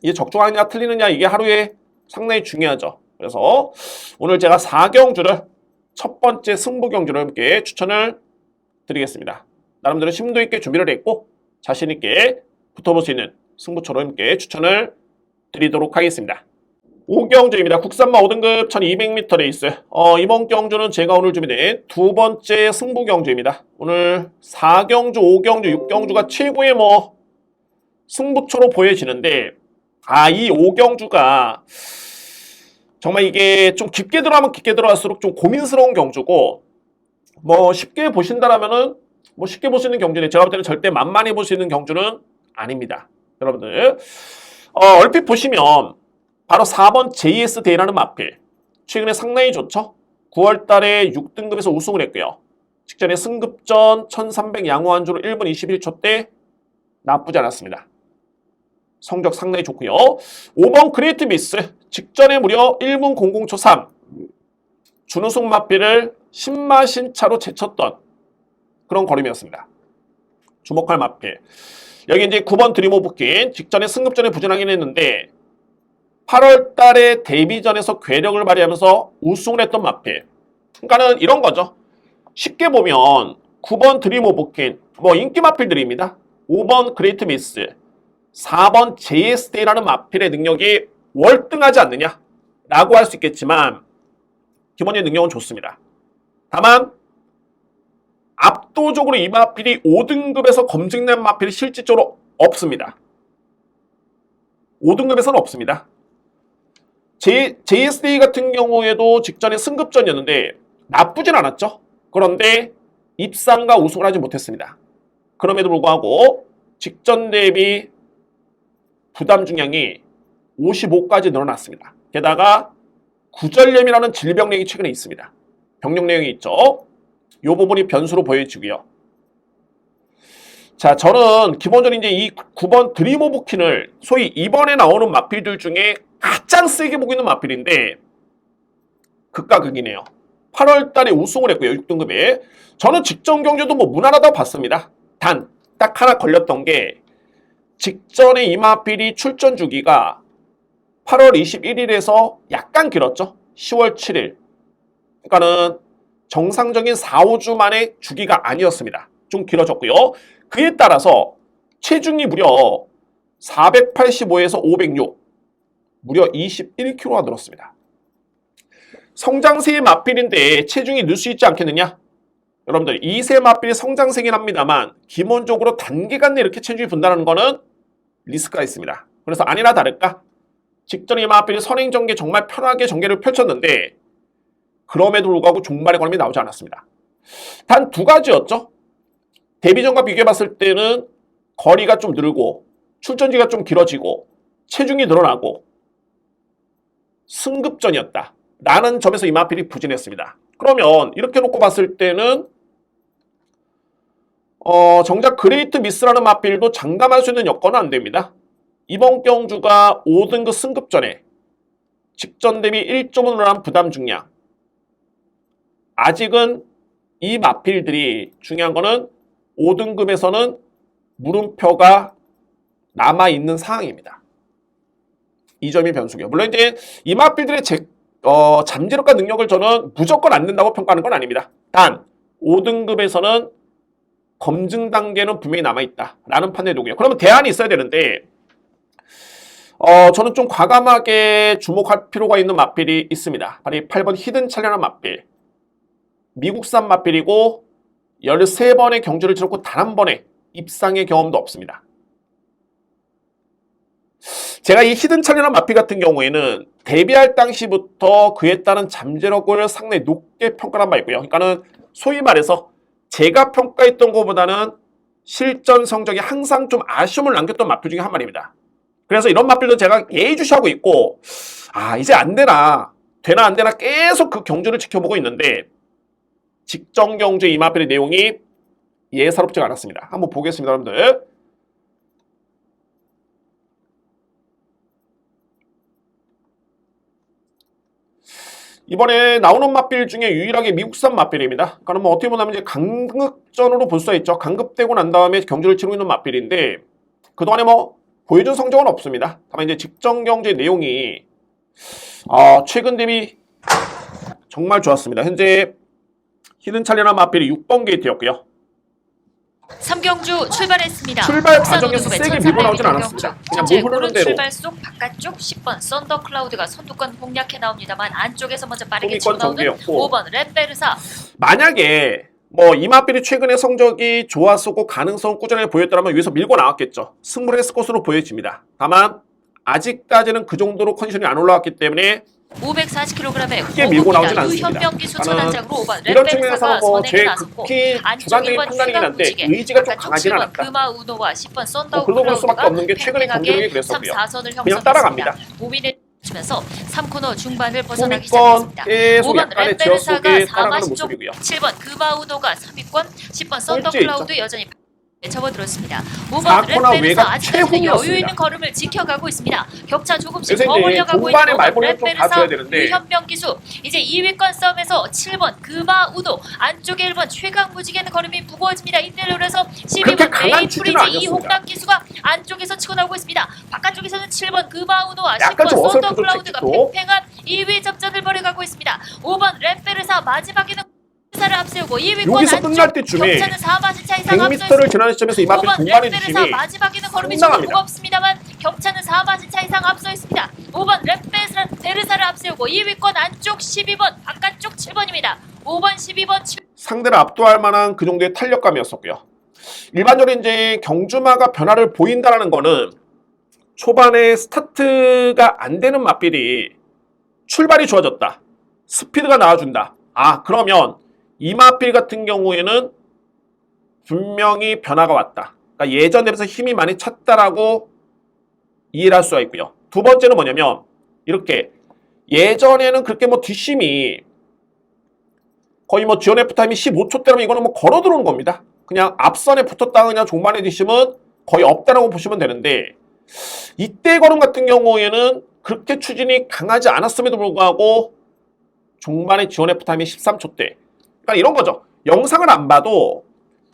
이게 적중하느냐 틀리느냐 이게 하루에 상당히 중요하죠. 그래서 오늘 제가 4경주를 첫 번째 승부 경주를 함께 추천을 드리겠습니다. 나름대로 심도 있게 준비를 했고 자신 있게 붙어볼 수 있는 승부처로 함께 추천을 드리도록 하겠습니다. 5경주입니다. 국산마 5등급 1200m 레이스. 이번 경주는 제가 오늘 준비된 두 번째 승부 경주입니다. 오늘 4경주, 5경주, 6경주가 최고의 승부처로 보여지는데 이 5경주가 정말 이게 좀 깊게 들어가면 깊게 들어갈수록 좀 고민스러운 경주고 쉽게 보신다라면은 쉽게 볼 수 있는 경주는 제가 볼 때는 절대 만만히 볼 수 있는 경주는 아닙니다. 여러분들 얼핏 보시면 바로 4번 JS대라는 마필 최근에 상당히 좋죠. 9월 달에 6등급에서 우승을 했고요. 직전에 승급전 1300 양호한주로 1분 21초 때 나쁘지 않았습니다. 성적 상당히 좋고요. 5번 그레이트 미스 직전에 무려 1분 00초 3 준우승 마필을 10마신 차로 제쳤던 그런 걸음이었습니다. 주목할 마필. 여기 이제 9번 드림오브킨 직전에 승급전에 부진하긴 했는데 8월 달에 데뷔전에서 괴력을 발휘하면서 우승을 했던 마필. 그러니까는 이런 거죠. 쉽게 보면 9번 드림오브킨 인기 마필들입니다. 5번 그레이트 미스 4번 JS대라는 마필의 능력이 월등하지 않느냐라고 할 수 있겠지만 기본적인 능력은 좋습니다. 다만 압도적으로 이 마필이 5등급에서 검증된 마필이 실질적으로 없습니다. 5등급에서는 없습니다. JSD 같은 경우에도 직전에 승급전이었는데 나쁘진 않았죠. 그런데 입상과 우승을 하지 못했습니다. 그럼에도 불구하고 직전 대비 부담 중량이 55까지 늘어났습니다. 게다가 구절염이라는 질병력이 최근에 있습니다. 병력내용이 있죠. 이 부분이 변수로 보여지고요. 자, 저는 기본적으로 이제 이 9번 드림오브킨을 소위 이번에 나오는 마필들 중에 가장 세게 보고 있는 마필인데 극과 극이네요. 8월 달에 우승을 했고요. 6등급에. 저는 직전 경주도 뭐 무난하다고 봤습니다. 단 딱 하나 걸렸던 게 직전에 이마필이 출전 주기가 8월 21일에서 약간 길었죠. 10월 7일. 그러니까는 정상적인 4, 5주 만의 주기가 아니었습니다. 좀 길어졌고요. 그에 따라서 체중이 무려 485에서 506, 무려 21kg가 늘었습니다. 성장세의 마필인데 체중이 늘 수 있지 않겠느냐? 여러분들 2세 마필이 성장세긴 합니다만 기본적으로 단기간 내 이렇게 체중이 분다는 거는 리스크가 있습니다. 그래서 아니나 다를까 직전에 이 마필이 선행전개 정말 편하게 전개를 펼쳤는데 그럼에도 불구하고 종말의 걸음이 나오지 않았습니다. 단 두 가지였죠. 데뷔전과 비교해봤을 때는 거리가 좀 늘고 출전지가 좀 길어지고 체중이 늘어나고 승급전이었다 라는 점에서 이마필이 부진했습니다. 그러면 이렇게 놓고 봤을 때는 정작 그레이트 미스라는 마필도 장담할 수 있는 여건은 안 됩니다. 이번 경주가 5등급 승급전에 직전 대비 1.5 늘어난 부담 중량. 아직은 이 마필들이 중요한 거는 5등급에서는 물음표가 남아있는 상황입니다. 이 점이 변수고요. 물론 이제 이 마필들의 잠재력과 능력을 저는 무조건 안 된다고 평가하는 건 아닙니다. 단 5등급에서는 검증 단계는 분명히 남아있다라는 판단이 되고요. 그러면 대안이 있어야 되는데 저는 좀 과감하게 주목할 필요가 있는 마필이 있습니다. 바로 이 8번 히든 찰리라는 마필. 미국산 마필이고 13번의 경주를 치렀고 단 한 번의 입상의 경험도 없습니다. 제가 이 히든 찰리라는 마필 같은 경우에는 데뷔할 당시부터 그에 따른 잠재력을 상당히 높게 평가한 바 있고요. 그러니까는 소위 말해서 제가 평가했던 것보다는 실전 성적이 항상 좀 아쉬움을 남겼던 마필 중에 한 마리입니다. 그래서 이런 마필도 제가 예의주시하고 있고 이제 안 되나 되나 안 되나 계속 그 경주를 지켜보고 있는데 직전 경주 이 마필의 내용이 예사롭지가 않았습니다. 한번 보겠습니다, 여러분들. 이번에 나오는 마필 중에 유일하게 미국산 마필입니다. 그러니까 뭐 어떻게 보면 이제 강급전으로 볼 수가 있죠. 강급되고 난 다음에 경주를 치르고 있는 마필인데 그동안에 뭐 보여준 성적은 없습니다. 다만 이제 직전 경주의 내용이 최근 대비 정말 좋았습니다. 현재 히든 찰리나 마필이 6번 게이트였고요. 3경주 출발했습니다. 출발 과정에서 세게 밀고 나오진 않았습니다. 그냥 현재 물 흐르는 오른 대로. 출발 속 바깥쪽 10번 썬더 클라우드가 선두권 공략해 나옵니다만 안쪽에서 먼저 빠르게 치고 소미권 나오는 정비였고. 5번 렛베르사. 만약에 뭐 이마필이 최근에 성적이 좋았었고 가능성 꾸준히 보였더라면 위에서 밀고 나왔겠죠. 승부를 했을 것으로 보여집니다. 다만 아직까지는 그 정도로 컨디션이 안 올라왔기 때문에 540kg의 크게 밀고 나오진 않습니다. 유현병 기수 천안장으로 5번 이런 측면에서 렛베르사가 뭐 선행에 제 나섰고 극히 안쪽 주관적인 1번 판단이긴 한데 무지개, 의지가 좀 바깥쪽 강하진 7번 않았다. 금화 우노와 10번 썬더 글로 볼 수밖에 없는 게 최근의 경기력이 3, 그랬었고요. 4선을 그냥 따라갑니다. 몸이 치면서 3코너 중반을 벗어나기 소미권 시작했습니다. 계속 5번 약간의 제어 렛베르사가 속에 4마시 따라가는 쪽, 모습이고요. 7번 금화우노가 3위권, 10번 썬더 꼴찌에 클라우드 여전히 접어들었습니다. 5번 4코너 렛베르사 외곽 아직까지는 최후였습니다. 여유 있는 걸음을 지켜가고 있습니다. 격차 조금씩 그래서 더 이제 벌려가고 동반의 있는 5번 말보리를 좀 렛베르사 봐줘야 되는데. 유현병 기수. 이제 2위권 싸움에서 7번 금화우노 안쪽에 1번 최강 무지개는 걸음이 무거워집니다. 인텔로에서 그렇게 12번 강한 메이프리즈 추진은 아니었습니다. 이홍남 기수가 안쪽에서 치고 나오고 있습니다. 바깥쪽에서는 7번 금화우노와 약간 10번 좀 어설프죠, 썬더 클라우드가 책도. 팽팽한 2위 접전을 벌여가고 있습니다. 5번 렛베르사 마지막에는 를 앞세우고 2위권 여기서 안쪽 끝날 때쯤에 격차는 4마시 차 이상 100m를 지나는 시점에서 이마필 5번 동반의 렛베르사 주심이 마지막에는 걸음이 좀 상당합니다. 무겁습니다만 격차는 4마시 차 이상 앞서 있습니다. 5번 렛베르사를 앞세우고 2위권 안쪽 12번 바깥쪽 7번입니다. 5번 12번 7번 상대를 압도할 만한 그 정도의 탄력감이었었고요. 일반적으로 이제 경주마가 변화를 보인다는 거는 초반에 스타트가 안 되는 마필이 출발이 좋아졌다. 스피드가 나와준다. 그러면 이 마필 같은 경우에는 분명히 변화가 왔다. 그러니까 예전 대비해서 힘이 많이 찼다라고 이해를 할 수가 있고요. 두 번째는 뭐냐면 이렇게 예전에는 그렇게 뭐 뒷심이 거의 뭐 지원 F타임이 15초대라면 이거는 뭐 걸어 들어오는 겁니다. 그냥 앞선에 붙었다가 그냥 종반의 뒷심은 거의 없다라고 보시면 되는데 이때 걸음 같은 경우에는 그렇게 추진이 강하지 않았음에도 불구하고 종반의 지원 F타임이 13초대. 그러니까 이런 거죠. 영상을 안 봐도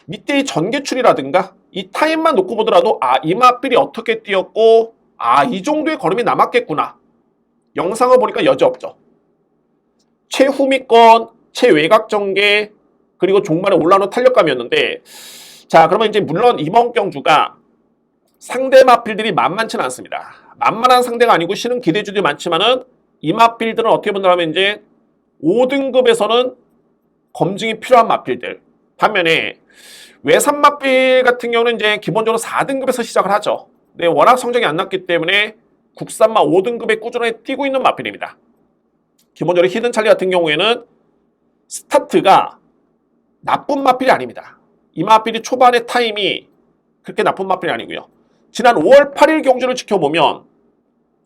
밑에 이 전개출이라든가 이 타임만 놓고 보더라도 이 마필이 어떻게 뛰었고 이 정도의 걸음이 남았겠구나. 영상을 보니까 여지없죠. 최후미권, 최외곽 전개, 그리고 종반에 올라오는 탄력감이었는데, 자, 그러면 이제 물론 이번 경주가 상대 마필들이 만만치는 않습니다. 만만한 상대가 아니고 실은 기대주들이 많지만은 이 마필들은 어떻게 본다면 이제 5등급에서는 검증이 필요한 마필들. 반면에 외산 마필 같은 경우는 이제 기본적으로 4등급에서 시작을 하죠. 근데 워낙 성적이 안 났기 때문에 국산마 5등급에 꾸준하게 뛰고 있는 마필입니다. 기본적으로 히든찰리 같은 경우에는 스타트가 나쁜 마필이 아닙니다. 이 마필이 초반의 타임이 그렇게 나쁜 마필이 아니고요. 지난 5월 8일 경주를 지켜보면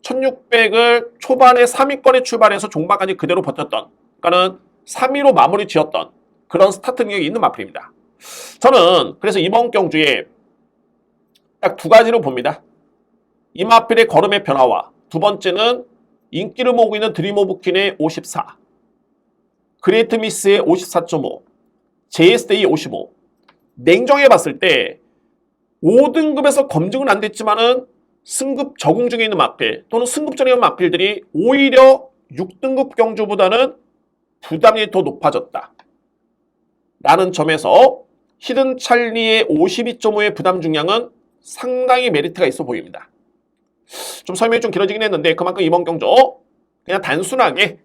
1600을 초반에 3위권에 출발해서 종반까지 그대로 버텼던, 그러니까는 3위로 마무리 지었던 그런 스타트 능력이 있는 마필입니다. 저는 그래서 이번 경주에 딱 두 가지로 봅니다. 이 마필의 걸음의 변화와 두 번째는 인기를 모으고 있는 드림 오브 퀸의 54, 그레이트 미스의 54.5, JS데이 55. 냉정해 봤을 때 5등급에서 검증은 안 됐지만은 승급 적응 중에 있는 마필 또는 승급전에 있는 마필들이 오히려 6등급 경주보다는 부담이 더 높아졌다. 라는 점에서 히든찰리의 52.5의 부담 중량은 상당히 메리트가 있어 보입니다. 좀 설명이 좀 길어지긴 했는데 그만큼 이번 경주 그냥 단순하게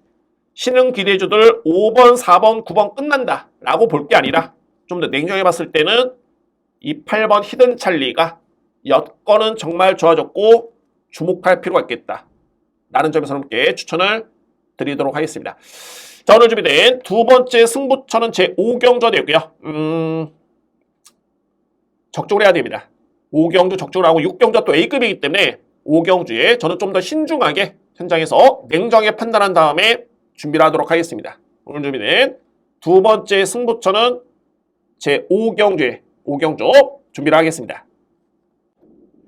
신흥 기대주들 5번, 4번, 9번 끝난다 라고 볼 게 아니라 좀 더 냉정해 봤을 때는 이 8번 히든찰리가 여건은 정말 좋아졌고 주목할 필요가 있겠다 라는 점에서 함께 추천을 드리도록 하겠습니다. 자, 오늘 준비된 두 번째 승부처는 제 5경주가 되고요. 적중을 해야 됩니다. 5경주 적중을 하고 6경주가 또 A급이기 때문에 5경주에 저는 좀 더 신중하게 현장에서 냉정하게 판단한 다음에 준비를 하도록 하겠습니다. 오늘 준비된 두 번째 승부처는 제 5경주에 5경주 준비를 하겠습니다.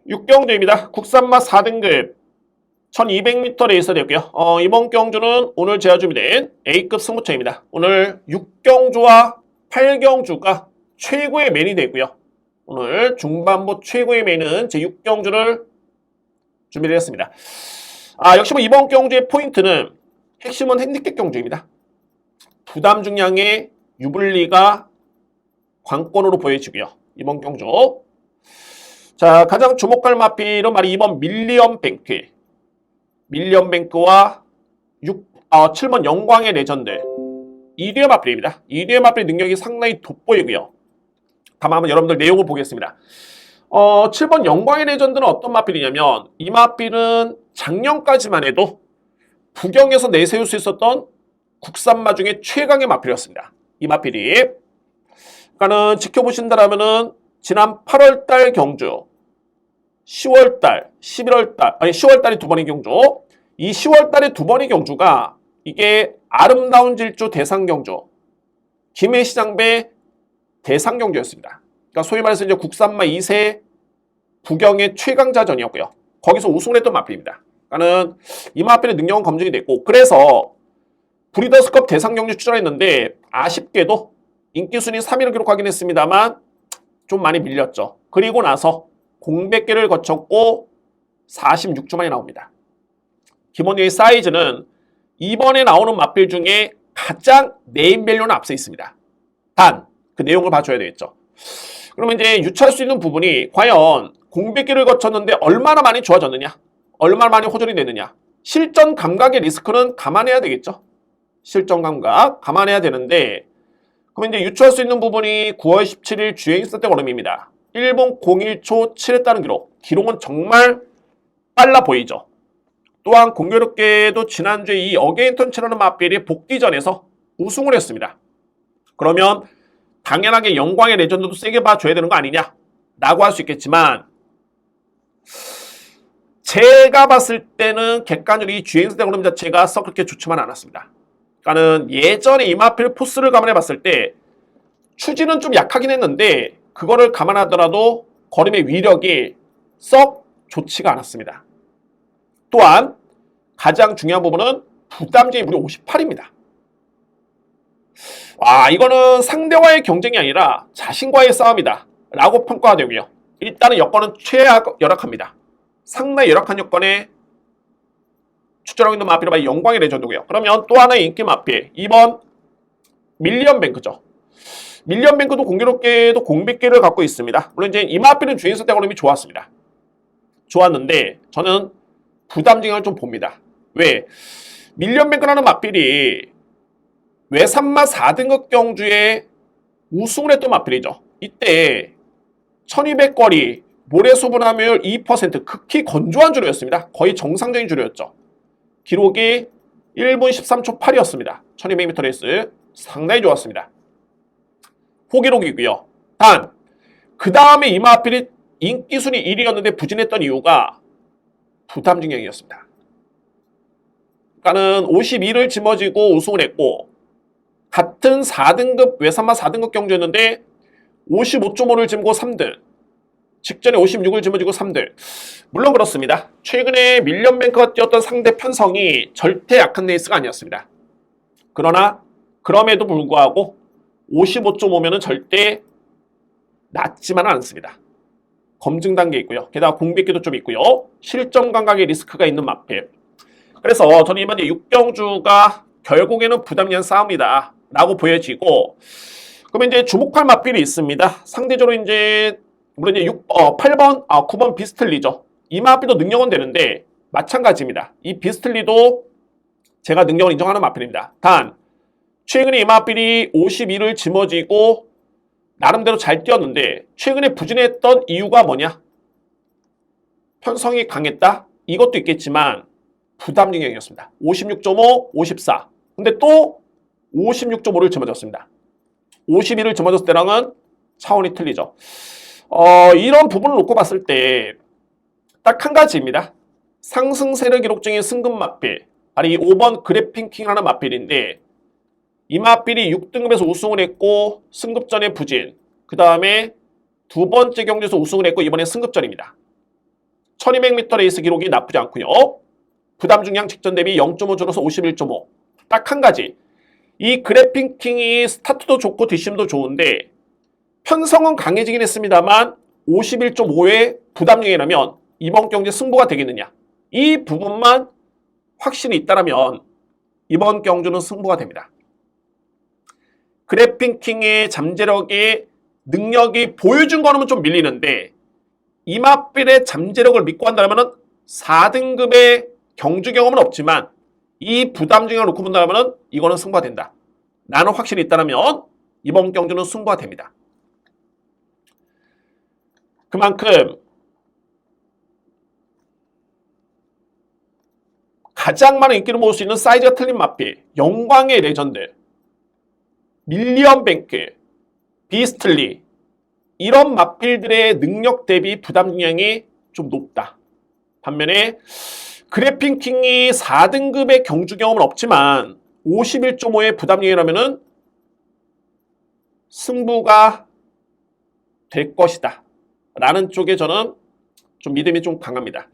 6경주입니다. 국산마 4등급 1200m 레이서 되고요. 이번 경주는 오늘 제가 준비된 A급 승부처입니다. 오늘 6경주와 8경주가 최고의 메인이 되고요. 오늘 중반부 최고의 메인은 제 6경주를 준비를 했습니다. 역시 뭐 이번 경주의 포인트는 핵심은 핸디캡 경주입니다. 부담 중량의 유불리가 관건으로 보여지고요. 이번 경주. 자, 가장 주목할 마필은 바로 이번 밀리언 뱅크와 7번 영광의 레전드. 2류의 마필입니다. 2류의 마필 능력이 상당히 돋보이고요. 다만 한번 여러분들 내용을 보겠습니다. 7번 영광의 레전드는 어떤 마필이냐면 이 마필은 작년까지만 해도 부경에서 내세울 수 있었던 국산마 중에 최강의 마필이었습니다. 이 마필이. 그러니까는 지켜보신다라면은 지난 8월달 경주, 10월달, 11월달, 10월달에 두 번의 경주, 이 10월달에 두 번의 경주가 이게 아름다운 질주 대상 경주, 김해시장배 대상 경주였습니다. 그러니까 소위 말해서 이제 국산마 2세 부경의 최강자전이었고요. 거기서 우승을 했던 마필입니다. 그러니까는 이 마필의 능력은 검증이 됐고, 그래서 브리더스컵 대상 경주 출전했는데 아쉽게도 인기 순위 3위를 기록하긴 했습니다만 좀 많이 밀렸죠. 그리고 나서 공백기를 거쳤고 46주 만에 나옵니다. 기본적인 사이즈는 이번에 나오는 마필 중에 가장 네임밸류는 앞서 있습니다. 단, 그 내용을 봐줘야 되겠죠. 그러면 이제 유추할 수 있는 부분이 과연 공백기를 거쳤는데 얼마나 많이 좋아졌느냐, 얼마나 많이 호전이 되느냐, 실전 감각의 리스크는 감안해야 되겠죠. 실전 감각 감안해야 되는데, 그러면 이제 유추할 수 있는 부분이 9월 17일 주행했을 때 걸음입니다. 1분 01초 7했다는 기록은 정말 빨라 보이죠. 또한 공교롭게도 지난주에 이 어게인턴치라는 마필이 복귀전에서 우승을 했습니다. 그러면 당연하게 영광의 레전드도 세게 봐줘야 되는 거 아니냐 라고 할 수 있겠지만, 제가 봤을 때는 객관적으로 이 주행세 걸음 자체가 썩 그렇게 좋지만 않았습니다. 그러니까는 예전에 이 마필 포스를 감안해 봤을 때 추진은 좀 약하긴 했는데 그거를 감안하더라도 걸음의 위력이 썩 좋지가 않았습니다. 또한 가장 중요한 부분은 부담점이 무려 58입니다. 와, 이거는 상대와의 경쟁이 아니라 자신과의 싸움이다 라고 평가가 되고요. 일단은 여건은 열악합니다. 상당히 열악한 여건에 출전하고 있는 마필이 바로 영광의 레전드고요. 그러면 또 하나의 인기 마필 2번 밀리언뱅크죠. 밀리언뱅크도 공교롭게도 공백기를 갖고 있습니다. 물론 이제 이 마필은 주인수 대걸음이 좋았습니다. 좋았는데 저는 부담증을 좀 봅니다. 왜? 밀리언뱅크라는 마필이 외산마 4등급 경주에 우승을 했던 마필이죠. 이때 1200거리 모래수분함율 2% 극히 건조한 주류였습니다. 거의 정상적인 주류였죠. 기록이 1분 13초 8이었습니다. 1200m 레이스 상당히 좋았습니다. 호기록이고요. 단 그 다음에 이 마필이 인기순위 1위였는데 부진했던 이유가 부담증형이었습니다. 그러니까는 52를 짊어지고 우승을 했고 같은 4등급 외산마 4등급 경주였는데 55.5를 짊고 3등, 직전에 56을 짊어지고 3등. 물론 그렇습니다. 최근에 밀리언뱅크가 뛰었던 상대 편성이 절대 약한 레이스가 아니었습니다. 그러나 그럼에도 불구하고 55.5면은 절대 낮지만은 않습니다. 검증 단계에 있고요. 게다가 공백기도 좀 있고요. 실점 감각의 리스크가 있는 마필. 그래서 저는 이번 6경주가 결국에는 부담이한 싸움이다 라고 보여지고, 그러면 이제 주목할 마필이 있습니다. 상대적으로 이제 물론 이제 8번, 9번 비스틀리죠. 이 마필도 능력은 되는데 마찬가지입니다. 이 비스틀리도 제가 능력을 인정하는 마필입니다. 단 최근에 이 마필이 52를 짊어지고 나름대로 잘 뛰었는데 최근에 부진했던 이유가 뭐냐? 편성이 강했다? 이것도 있겠지만 부담 능력이었습니다. 56.5, 54. 근데 또 56.5를 짊어졌습니다. 52를 짊어졌을 때랑은 차원이 틀리죠. 이런 부분을 놓고 봤을 때 딱 한 가지입니다. 상승 세력 기록 중인 승급 마필, 바로 이 5번 그래핑킹이라는 마필인데 이 마필이 6등급에서 우승을 했고 승급전에 부진, 그 다음에 두 번째 경주에서 우승을 했고 이번에 승급전입니다. 1200m 레이스 기록이 나쁘지 않고요. 부담 중량 직전 대비 0.5 줄어서 51.5. 딱 한 가지. 이 그래핑킹이 스타트도 좋고 뒷심도 좋은데 편성은 강해지긴 했습니다만 51.5의 부담력이라면 이번 경기 승부가 되겠느냐. 이 부분만 확신이 있다면 이번 경주는 승부가 됩니다. 그래핑킹의 잠재력의 능력이 보여준 거는 좀 밀리는데 이 마필의 잠재력을 믿고 한다면 4등급의 경주 경험은 없지만 이 부담 중에 놓고 본다면 이거는 승부가 된다. 나는 확실히 있다면 이번 경주는 승부가 됩니다. 그만큼 가장 많은 인기를 모을 수 있는 사이즈가 틀린 마필, 영광의 레전드, 밀리언뱅크, 비스틀리, 이런 마필들의 능력 대비 부담 중량이 좀 높다. 반면에 그래핑킹이 4등급의 경주 경험은 없지만 51.5의 부담력이라면 승부가 될 것이다 라는 쪽에 저는 좀 믿음이 좀 강합니다.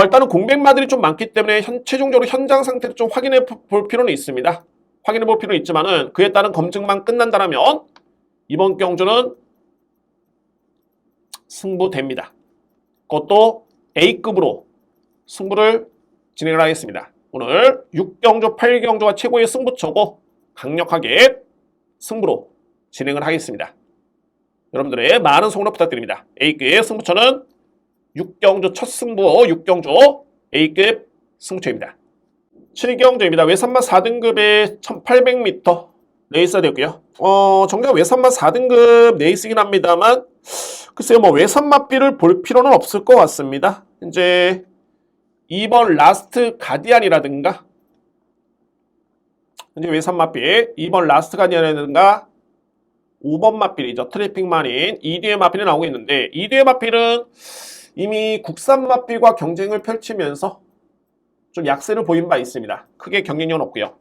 일단은 공백마들이 좀 많기 때문에 최종적으로 현장 상태를 좀 확인해 볼 필요는 있습니다. 확인해 볼 필요는 있지만은 그에 따른 검증만 끝난다면 이번 경주는 승부됩니다. 그것도 A급으로 승부를 진행을 하겠습니다. 오늘 6경주, 8경주가 최고의 승부처고 강력하게 승부로 진행을 하겠습니다. 여러분들의 많은 성원 부탁드립니다. A급 승부처는 6경주 첫 승부 6경주 A급 승부처입니다. 7경주입니다. 외산마 4등급의 1800m 레이스가 되고요. 정작 외산마 4등급 레이스이긴 합니다만 글쎄요, 뭐 외산마비를 볼 필요는 없을 것 같습니다. 이제 2번 라스트 가디안이라든가 이제 외산마비 2번 라스트 가디안이라든가 5번 마필이죠. 트래픽 마린 2뒤의 마필이 나오고 있는데 2뒤의 마필은 이미 국산 마필과 경쟁을 펼치면서 좀 약세를 보인 바 있습니다. 크게 경쟁력은 없고요.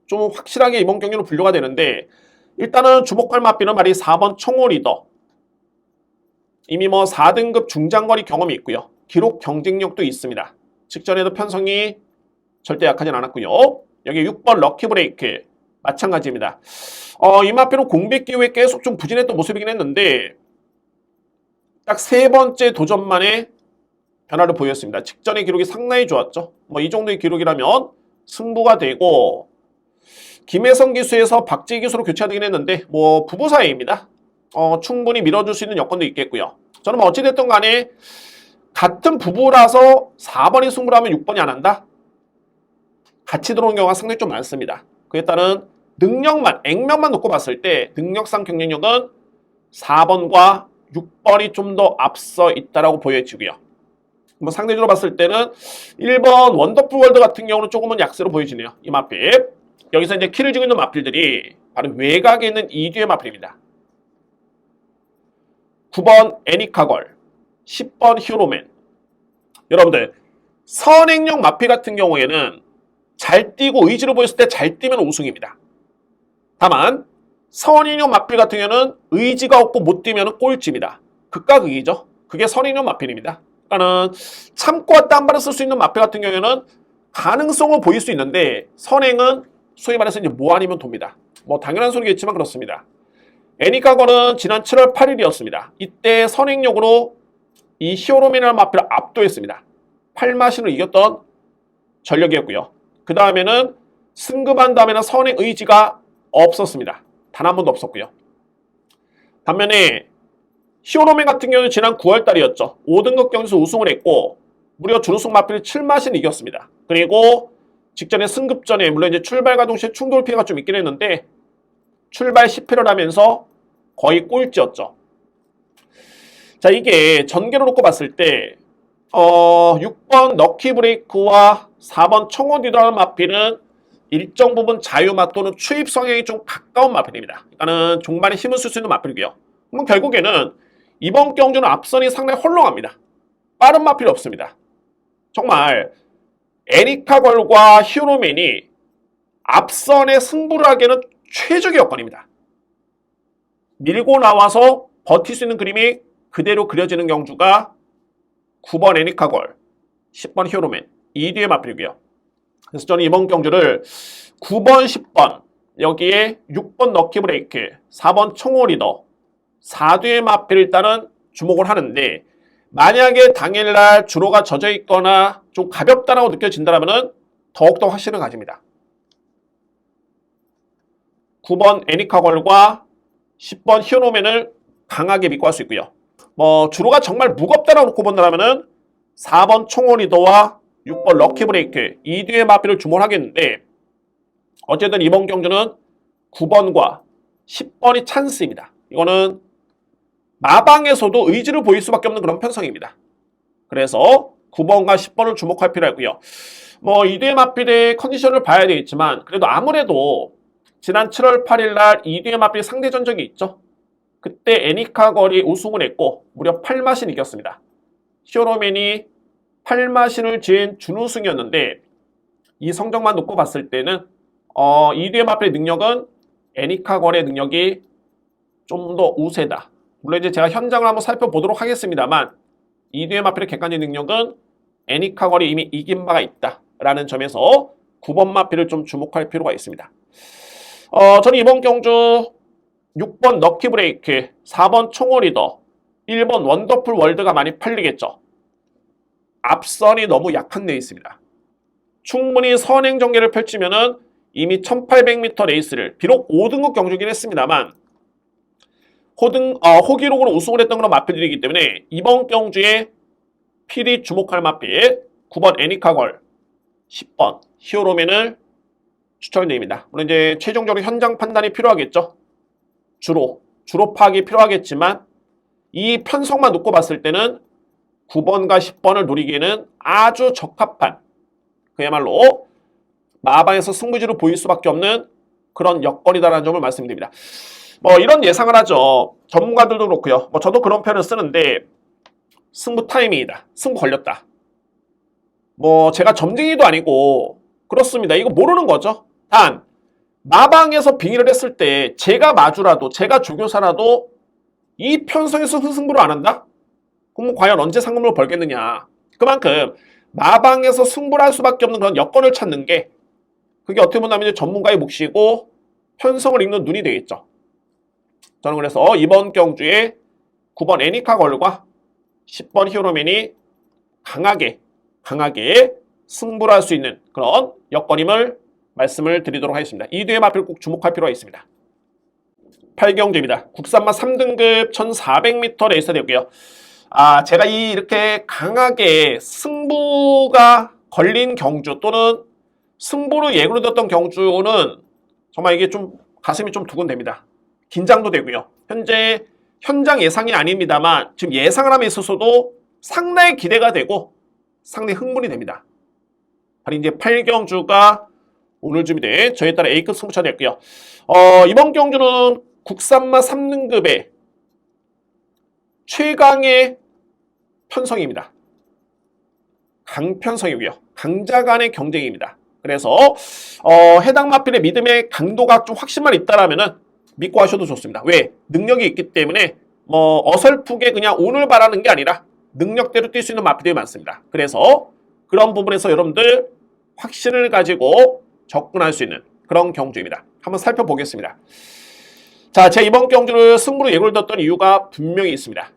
좀 확실하게 이번 경기로 분류가 되는데 일단은 주목할 마필은 말이 4번 청호 리더. 이미 뭐 4등급 중장거리 경험이 있고요. 기록 경쟁력도 있습니다. 직전에도 편성이 절대 약하진 않았고요. 여기 6번 럭키 브레이크. 마찬가지입니다. 이 마필은 공백 기후에 계속 좀 부진했던 모습이긴 했는데 딱 세 번째 도전만에 변화를 보였습니다. 직전의 기록이 상당히 좋았죠. 뭐 이 정도의 기록이라면 승부가 되고 김혜성 기수에서 박지희 기수로 교체가 되긴 했는데 뭐 부부 사이입니다. 충분히 밀어줄 수 있는 여건도 있겠고요. 저는 뭐 어찌됐든 간에 같은 부부라서 4번이 승부를 하면 6번이 안 한다? 같이 들어오는 경우가 상당히 좀 많습니다. 그에 따른 능력만, 액면만 놓고 봤을 때 능력상 경쟁력은 4번과 6번이 좀 더 앞서 있다라고 보여지고요. 뭐 상대적으로 봤을 때는 1번 원더풀 월드 같은 경우는 조금은 약세로 보여지네요. 이 마필. 여기서 이제 키를 쥐고 있는 마필들이 바로 외곽에 있는 이뒤의 마필입니다. 9번 애니카걸, 10번 히어로맨. 여러분들 선행용 마필 같은 경우에는 잘 뛰고 의지를 보였을 때 잘 뛰면 우승입니다. 다만 선행용 마필 같은 경우는 의지가 없고 못 뛰면 꼴찌입니다. 극과 극이죠. 그게 선행용 마필입니다. 그러니까는 참고와 딴발을 쓸 수 있는 마필 같은 경우에는 가능성을 보일 수 있는데 선행은 소위 말해서 이제 뭐 아니면 돕니다. 뭐 당연한 소리겠지만 그렇습니다. 애니카걸은 지난 7월 8일이었습니다. 이때 선행력으로 이 히어로맨이라는 마필을 압도했습니다. 8마신으로 이겼던 전력이었고요. 그 다음에는 승급한 다음에는 선행 의지가 없었습니다. 단 한 번도 없었고요. 반면에 히어로맨 같은 경우는 지난 9월 달이었죠. 5등급 경기에서 우승을 했고 무려 준우승 마필을 7마신 이겼습니다. 그리고 직전에 승급전에 물론 이제 출발과 동시에 충돌 피해가 좀 있긴 했는데 출발 10회를 하면서 거의 꼴찌였죠. 자, 이게 전개로 놓고 봤을 때 6번 럭키 브레이크와 4번 청원디더라는 마필은 일정 부분 자유맛 또는 추입 성향이 좀 가까운 마필입니다. 그러니까는 종반에 힘을 쓸 수 있는 마필이고요. 그럼 결국에는 이번 경주는 앞선이 상당히 헐렁합니다. 빠른 마필이 없습니다. 정말 애니카걸과 히어로맨이 앞선에 승부를 하기에는 최적의 여건입니다. 밀고 나와서 버틸 수 있는 그림이 그대로 그려지는 경주가 9번 애니카걸, 10번 히어로맨, 이 뒤의 마필이고요. 그래서 저는 이번 경주를 9번, 10번, 여기에 6번 럭키브레이크, 4번 총오리더, 4뒤의 마필을 일단은 주목을 하는데 만약에 당일날 주로가 젖어 있거나 좀 가볍다라고 느껴진다면 더욱더 확신을 가집니다. 9번 애니카걸과 10번 히어로맨을 강하게 믿고 할 수 있고요. 뭐 주로가 정말 무겁다라고 놓고 본다면 4번 총오리더와 6번 럭키브레이크 이 뒤의 마필을 주목을 하겠는데 어쨌든 이번 경주는 9번과 10번이 찬스입니다. 이거는 마방에서도 의지를 보일 수밖에 없는 그런 편성입니다. 그래서 9번과 10번을 주목할 필요가 있고요. 뭐 이 뒤의 마필의 컨디션을 봐야 되겠지만 그래도 아무래도 지난 7월 8일 날 이 뒤의 마필 상대 전적이 있죠. 그때 애니카걸이 우승을 했고 무려 8마신 이겼습니다. 히어로맨이 8마신을 지은 준우승이었는데 이 성적만 놓고 봤을 때는 이 뒤의 마필의 능력은 애니카걸의 능력이 좀 더 우세다. 물론 이제 제가 현장을 한번 살펴보도록 하겠습니다만 이 뒤의 마필의 객관적 능력은 애니카걸이 이미 이긴 바가 있다라는 점에서 9번 마필을 좀 주목할 필요가 있습니다. 저는 이번 경주 6번 럭키브레이크, 4번 총오리더, 1번 원더풀 월드가 많이 팔리겠죠. 앞선이 너무 약한 레이스입니다. 충분히 선행 전개를 펼치면은 이미 1800m 레이스를 비록 5등급 경주긴 했습니다만 호기록으로 우승을 했던 그런 마필들이기 때문에 이번 경주에 필히 주목할 마필 9번 애니카걸, 10번 히어로맨을 추천드립니다. 물론 이제 최종적으로 현장 판단이 필요하겠죠. 주로 파악이 필요하겠지만 이 편성만 놓고 봤을 때는 9번과 10번을 노리기에는 아주 적합한 그야말로 마방에서 승부지를 보일 수밖에 없는 그런 여건이다라는 점을 말씀드립니다. 뭐 이런 예상을 하죠. 전문가들도 그렇고요. 뭐 저도 그런 표현을 쓰는데 승부 타이밍이다. 승부 걸렸다. 뭐 제가 점쟁이도 아니고 그렇습니다. 이거 모르는 거죠. 단 마방에서 빙의를 했을 때 제가 마주라도 제가 조교사라도 이 편성에서 승부를 안 한다? 그럼 과연 언제 상금을 벌겠느냐. 그만큼 마방에서 승부를 할 수밖에 없는 그런 여건을 찾는 게 그게 어떻게 보면 이제 전문가의 몫이고 편성을 읽는 눈이 되겠죠. 저는 그래서 이번 경주에 9번 애니카 걸과 10번 히어로맨이 강하게 승부를 할 수 있는 그런 여건임을 말씀을 드리도록 하겠습니다. 이 뒤에 마필 꼭 주목할 필요가 있습니다. 8경주입니다. 국산마 3등급 1400m 레이스 되고요. 제가 이렇게 강하게 승부가 걸린 경주 또는 승부를 예고로 뒀던 경주는 정말 이게 좀 가슴이 좀 두근댑니다. 긴장도 되고요. 현재 현장 예상이 아닙니다만 지금 예상을 함에 있어서도 상당히 기대가 되고 상당히 흥분이 됩니다. 바로 이제 8경주가 오늘 준비된 저에 따라 A급 승부차 됐고요. 이번 경주는 국산마 3등급의 최강의 편성입니다. 강편성이고요. 강자 간의 경쟁입니다. 그래서 해당 마필의 믿음의 강도가 좀 확신만 있다라면은 믿고 하셔도 좋습니다. 왜? 능력이 있기 때문에 어설프게 그냥 오늘 바라는 게 아니라 능력대로 뛸 수 있는 마필들이 많습니다. 그래서 그런 부분에서 여러분들 확신을 가지고 접근할 수 있는 그런 경주입니다. 한번 살펴보겠습니다. 자, 제가 이번 경주를 승부로 예고를 뒀던 이유가 분명히 있습니다.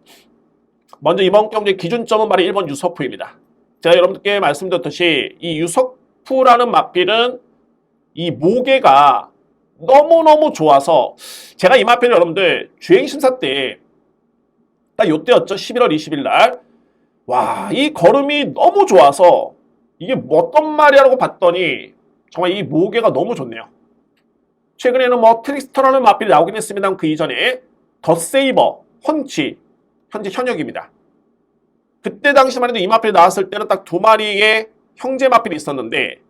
먼저 이번 경주의 기준점은 바로 1번 유석푸입니다. 제가 여러분들께 말씀드렸듯이 이 유석푸라는 마필은 이 모계가 너무너무 좋아서 제가 이 마필을 여러분들 주행심사 때 딱 요때였죠. 11월 20일 날. 와, 이 걸음이 너무 좋아서 이게 어떤 말이라고 봤더니 정말 이 모계가 너무 좋네요. 최근에는 트릭스터라는 마필이 나오긴 했습니다. 그 이전에 덧세이버, 펀치 현재 현역입니다. 그때 당시만 해도 이 마필이 나왔을 때는 딱 두 마리의 형제 마필이 있었는데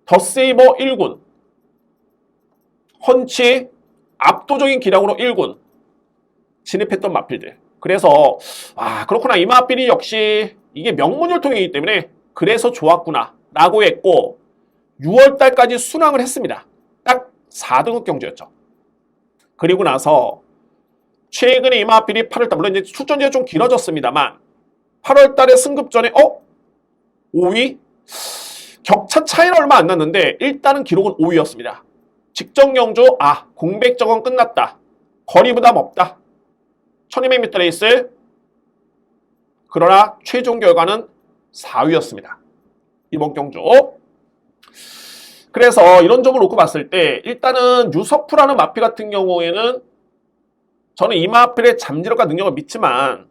덧세이버 1군, 펀치 압도적인 기량으로 1군 진입했던 마필들. 그래서 그렇구나. 이 마필이 역시 이게 명문혈통이기 때문에 그래서 좋았구나 라고 했고 6월달까지 순항을 했습니다. 딱 4등급 경주였죠. 그리고 나서 최근에 이 마필이 8월달, 물론 이제 출전지가 좀 길어졌습니다만 8월달에 승급 전에 5위? 격차 차이는 얼마 안 났는데 일단은 기록은 5위였습니다. 직전 경주 공백 적은 끝났다. 거리 부담 없다. 1200m 레이스. 그러나 최종 결과는 4위였습니다. 이번 경주. 그래서 이런 점을 놓고 봤을 때 일단은 유석푸라는 마필 같은 경우에는 저는 이 마필의 잠재력과 능력을 믿지만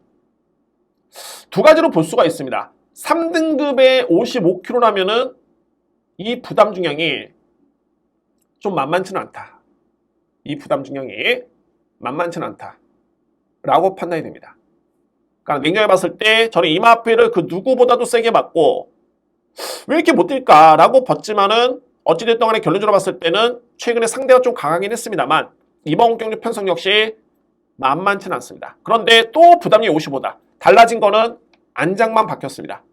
두 가지로 볼 수가 있습니다. 3등급에 55kg라면은 이 부담 중량이 좀 만만치는 않다. 이 부담 중량이 만만치는 않다. 라고 판단이 됩니다. 그러니까 냉정히 봤을 때 저는 이 마필을 그 누구보다도 세게 맞고 왜 이렇게 못 뛸까? 라고 봤지만은 어찌됐든 간에 결론적으로 봤을 때는 최근에 상대가 좀 강하긴 했습니다만 이번 경주 편성 역시 만만치는 않습니다. 그런데 또 부담이 55다. 달라진 거는 안장만 바뀌었습니다.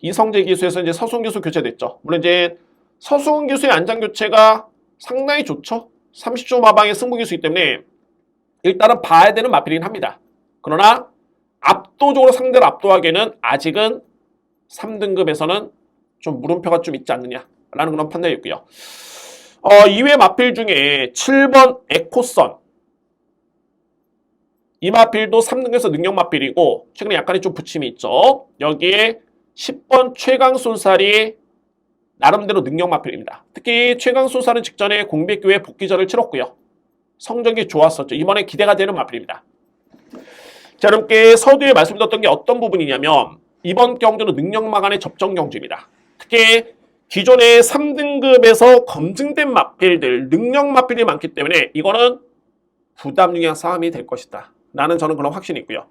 이성재 기수에서 이제 서수훈 기수 교체됐죠. 물론 이제 서수훈 기수의 안장 교체가 상당히 좋죠. 30초 마방의 승부 기수이기 때문에 일단은 봐야 되는 마필이긴 합니다. 그러나 압도적으로 상대를 압도하기에는 아직은 3등급에서는 좀 물음표가 좀 있지 않느냐라는 그런 판단이 있고요. 이외 마필 중에 7번 에코선. 이 마필도 3등급에서 능력 마필이고 최근에 약간의 좀 부침이 있죠. 여기에 10번 최강술살이 나름대로 능력 마필입니다. 특히 최강술살은 직전에 공백교회 복귀전을 치렀고요. 성적이 좋았었죠. 이번에 기대가 되는 마필입니다. 자, 여러분께 서두에 말씀드렸던 게 어떤 부분이냐면 이번 경주는 능력마 간의 접전 경주입니다. 특히 기존의 3등급에서 검증된 마필들, 능력 마필이 많기 때문에 이거는 부담 중량 싸움이 될 것이다. 라는 저는 그런 확신이 있고요.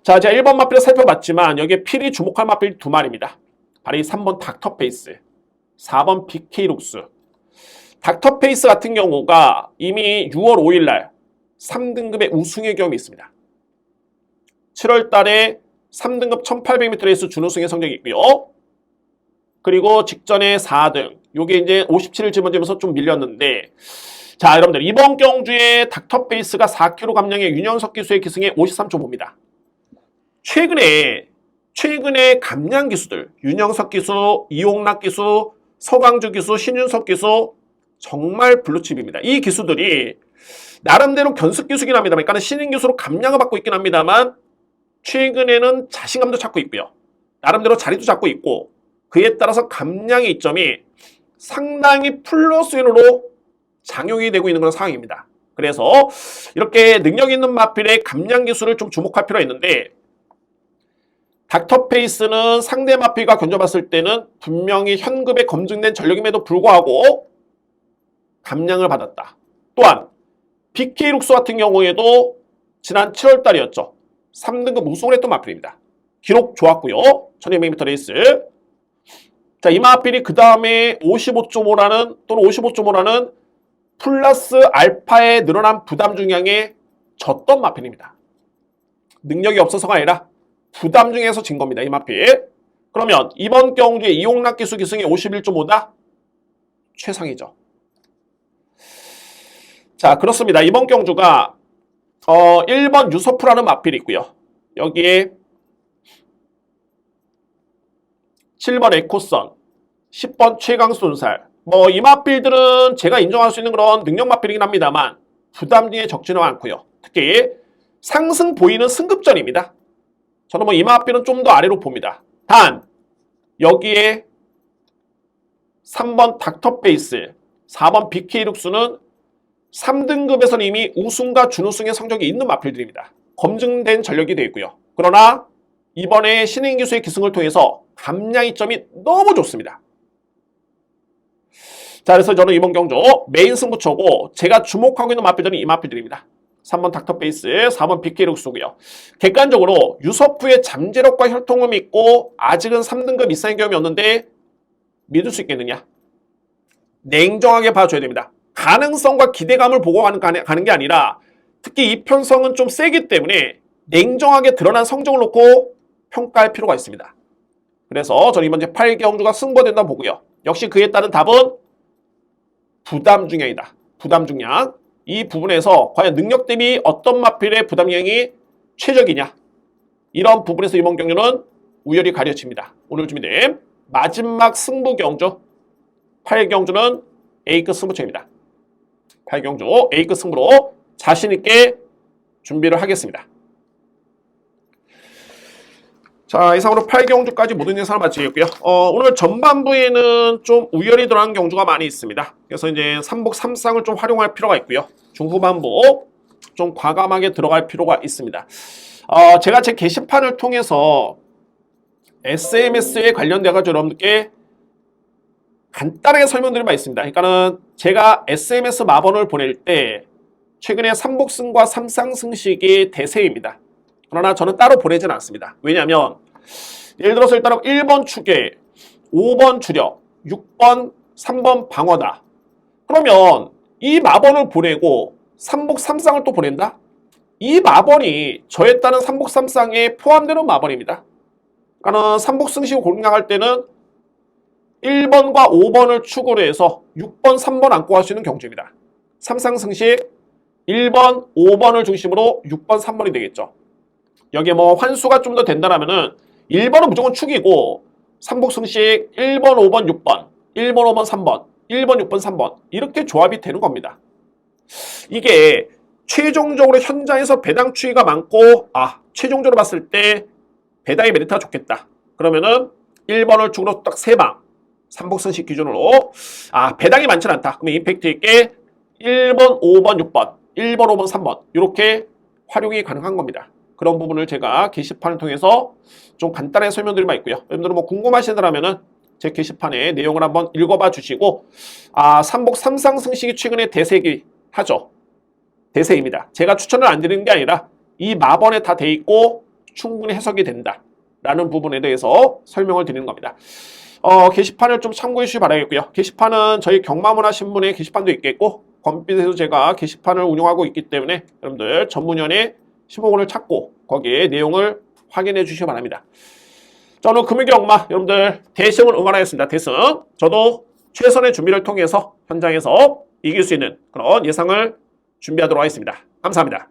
자, 제가 1번 마필을 살펴봤지만 여기에 필히 주목할 마필 두 마리입니다. 바로 이 3번 닥터페이스, 4번 BK룩스. 닥터페이스 같은 경우가 이미 6월 5일날 3등급의 우승의 경험이 있습니다. 7월 달에 3등급 1800m 레이스 준우승의 성적이 있고요. 그리고 직전에 4등. 요게 이제 57일 집어지면서 좀 밀렸는데, 자, 여러분들 이번 경주에 닥터페이스가 4kg 감량의 윤영석 기수의 기승에 53.5입니다. 최근에 감량 기수들, 윤영석 기수, 이용락 기수, 서광주 기수, 신윤석 기수 정말 블루칩입니다. 이 기수들이 나름대로 견습 기수긴 합니다만, 그러니까 신인 기수로 감량을 받고 있긴 합니다만 최근에는 자신감도 찾고 있고요. 나름대로 자리도 잡고 있고 그에 따라서 감량의 이점이 상당히 플러스인으로 작용이 되고 있는 그런 상황입니다. 그래서 이렇게 능력 있는 마필의 감량 기술을 좀 주목할 필요가 있는데 닥터페이스는 상대 마필과 견뎌봤을 때는 분명히 현급에 검증된 전력임에도 불구하고 감량을 받았다. 또한 BK룩스 같은 경우에도 지난 7월달이었죠. 3등급 우승을 했던 마필입니다. 기록 좋았고요. 1200m 레이스. 자, 이 마필이 그 다음에 55.5라는 또는 55.5라는 플러스 알파에 늘어난 부담 중량에 졌던 마필입니다. 능력이 없어서가 아니라 부담 중에서 진 겁니다. 이 마필. 그러면 이번 경주에 이용락 기수 기승이 51.5다? 최상이죠. 자, 그렇습니다. 이번 경주가 1번 유서프라는 마필이 있고요. 여기에 7번 에코선, 10번 최강손살. 이 마필들은 제가 인정할 수 있는 그런 능력 마필이긴 합니다만 부담 중에 적지는 않고요. 특히 상승 보이는 승급전입니다. 저는 이 마필은 좀 더 아래로 봅니다. 단 여기에 3번 닥터페이스, 4번 BK룩스는 3등급에서는 이미 우승과 준우승의 성적이 있는 마필들입니다. 검증된 전력이 되어 있고요. 그러나 이번에 신인 기수의 기승을 통해서 감량 이점이 너무 좋습니다. 자, 그래서 저는 이번 경주 메인 승부처고 제가 주목하고 있는 마필들은 이 마필들입니다. 3번 닥터페이스, 4번 BK룩스고요. 객관적으로 유서프의 잠재력과 혈통음이 있고 아직은 3등급 이상의 경험이 없는데 믿을 수 있겠느냐? 냉정하게 봐줘야 됩니다. 가능성과 기대감을 보고 가는 게 아니라 특히 이 편성은 좀 세기 때문에 냉정하게 드러난 성적을 놓고 평가할 필요가 있습니다. 그래서 저는 이번 8경주가 승부된다 보고요. 역시 그에 따른 답은 부담 중량이다. 부담 중량. 이 부분에서 과연 능력 대비 어떤 마필의 부담 중량이 최적이냐. 이런 부분에서 이번 경주는 우열이 가려집니다. 오늘 준비된 마지막 승부 경주 8경주는 A급 승부처입니다. 8경주 A급 승부로 자신있게 준비를 하겠습니다. 자, 이상으로 8경주까지 모든 예상을 마치겠고요. 오늘 전반부에는 좀 우열이 드러난 경주가 많이 있습니다. 그래서 이제 3복 3쌍을 좀 활용할 필요가 있고요. 중후반부 좀 과감하게 들어갈 필요가 있습니다. 제가 제 게시판을 통해서 SMS에 관련돼가지고 여러분들께 간단하게 설명드릴 바 있습니다. 그러니까는 제가 SMS 마번을 보낼 때 최근에 3복승과 3쌍승식이 대세입니다. 그러나 저는 따로 보내진 않습니다. 왜냐하면 예를 들어서 일단 1번 추계, 5번 주력, 6번, 3번 방어다. 그러면 이 마번을 보내고 3복 3쌍을 또 보낸다? 이 마번이 저에 따른 3복 3쌍에 포함되는 마번입니다. 그러니까 3복 승식을 공략할 때는 1번과 5번을 축으로 해서 6번, 3번 안고 할 수 있는 경주입니다. 3쌍 승식 1번, 5번을 중심으로 6번, 3번이 되겠죠. 여기에 환수가 좀 더 된다면은 1번은 무조건 축이고 3복 승식 1번, 5번, 6번, 1번, 5번, 3번, 1번, 6번, 3번 이렇게 조합이 되는 겁니다. 이게 최종적으로 현장에서 배당 추이가 많고 최종적으로 봤을 때 배당의 메리트가 좋겠다. 그러면은 1번을 축으로 딱 3방 3복 승식 기준으로 배당이 많진 않다. 그러면 임팩트 있게 1번, 5번, 6번, 1번, 5번, 3번 이렇게 활용이 가능한 겁니다. 그런 부분을 제가 게시판을 통해서 좀 간단하게 설명드릴 바 있고요. 여러분들은 궁금하시더라면은 제 게시판에 내용을 한번 읽어봐 주시고 3복 3쌍 승식이 최근에 대세기 하죠. 대세입니다. 제가 추천을 안 드리는 게 아니라 이 마번에 다 돼 있고 충분히 해석이 된다 라는 부분에 대해서 설명을 드리는 겁니다. 게시판을 좀 참고해 주시기 바라겠고요. 게시판은 저희 경마문화신문의 게시판도 있겠고 권빛에서 제가 게시판을 운영하고 있기 때문에 여러분들 전문위원회 시목원을 찾고 거기에 내용을 확인해 주시기 바랍니다. 저는 금요경마 여러분들 대승을 응원하겠습니다. 대승. 저도 최선의 준비를 통해서 현장에서 이길 수 있는 그런 예상을 준비하도록 하겠습니다. 감사합니다.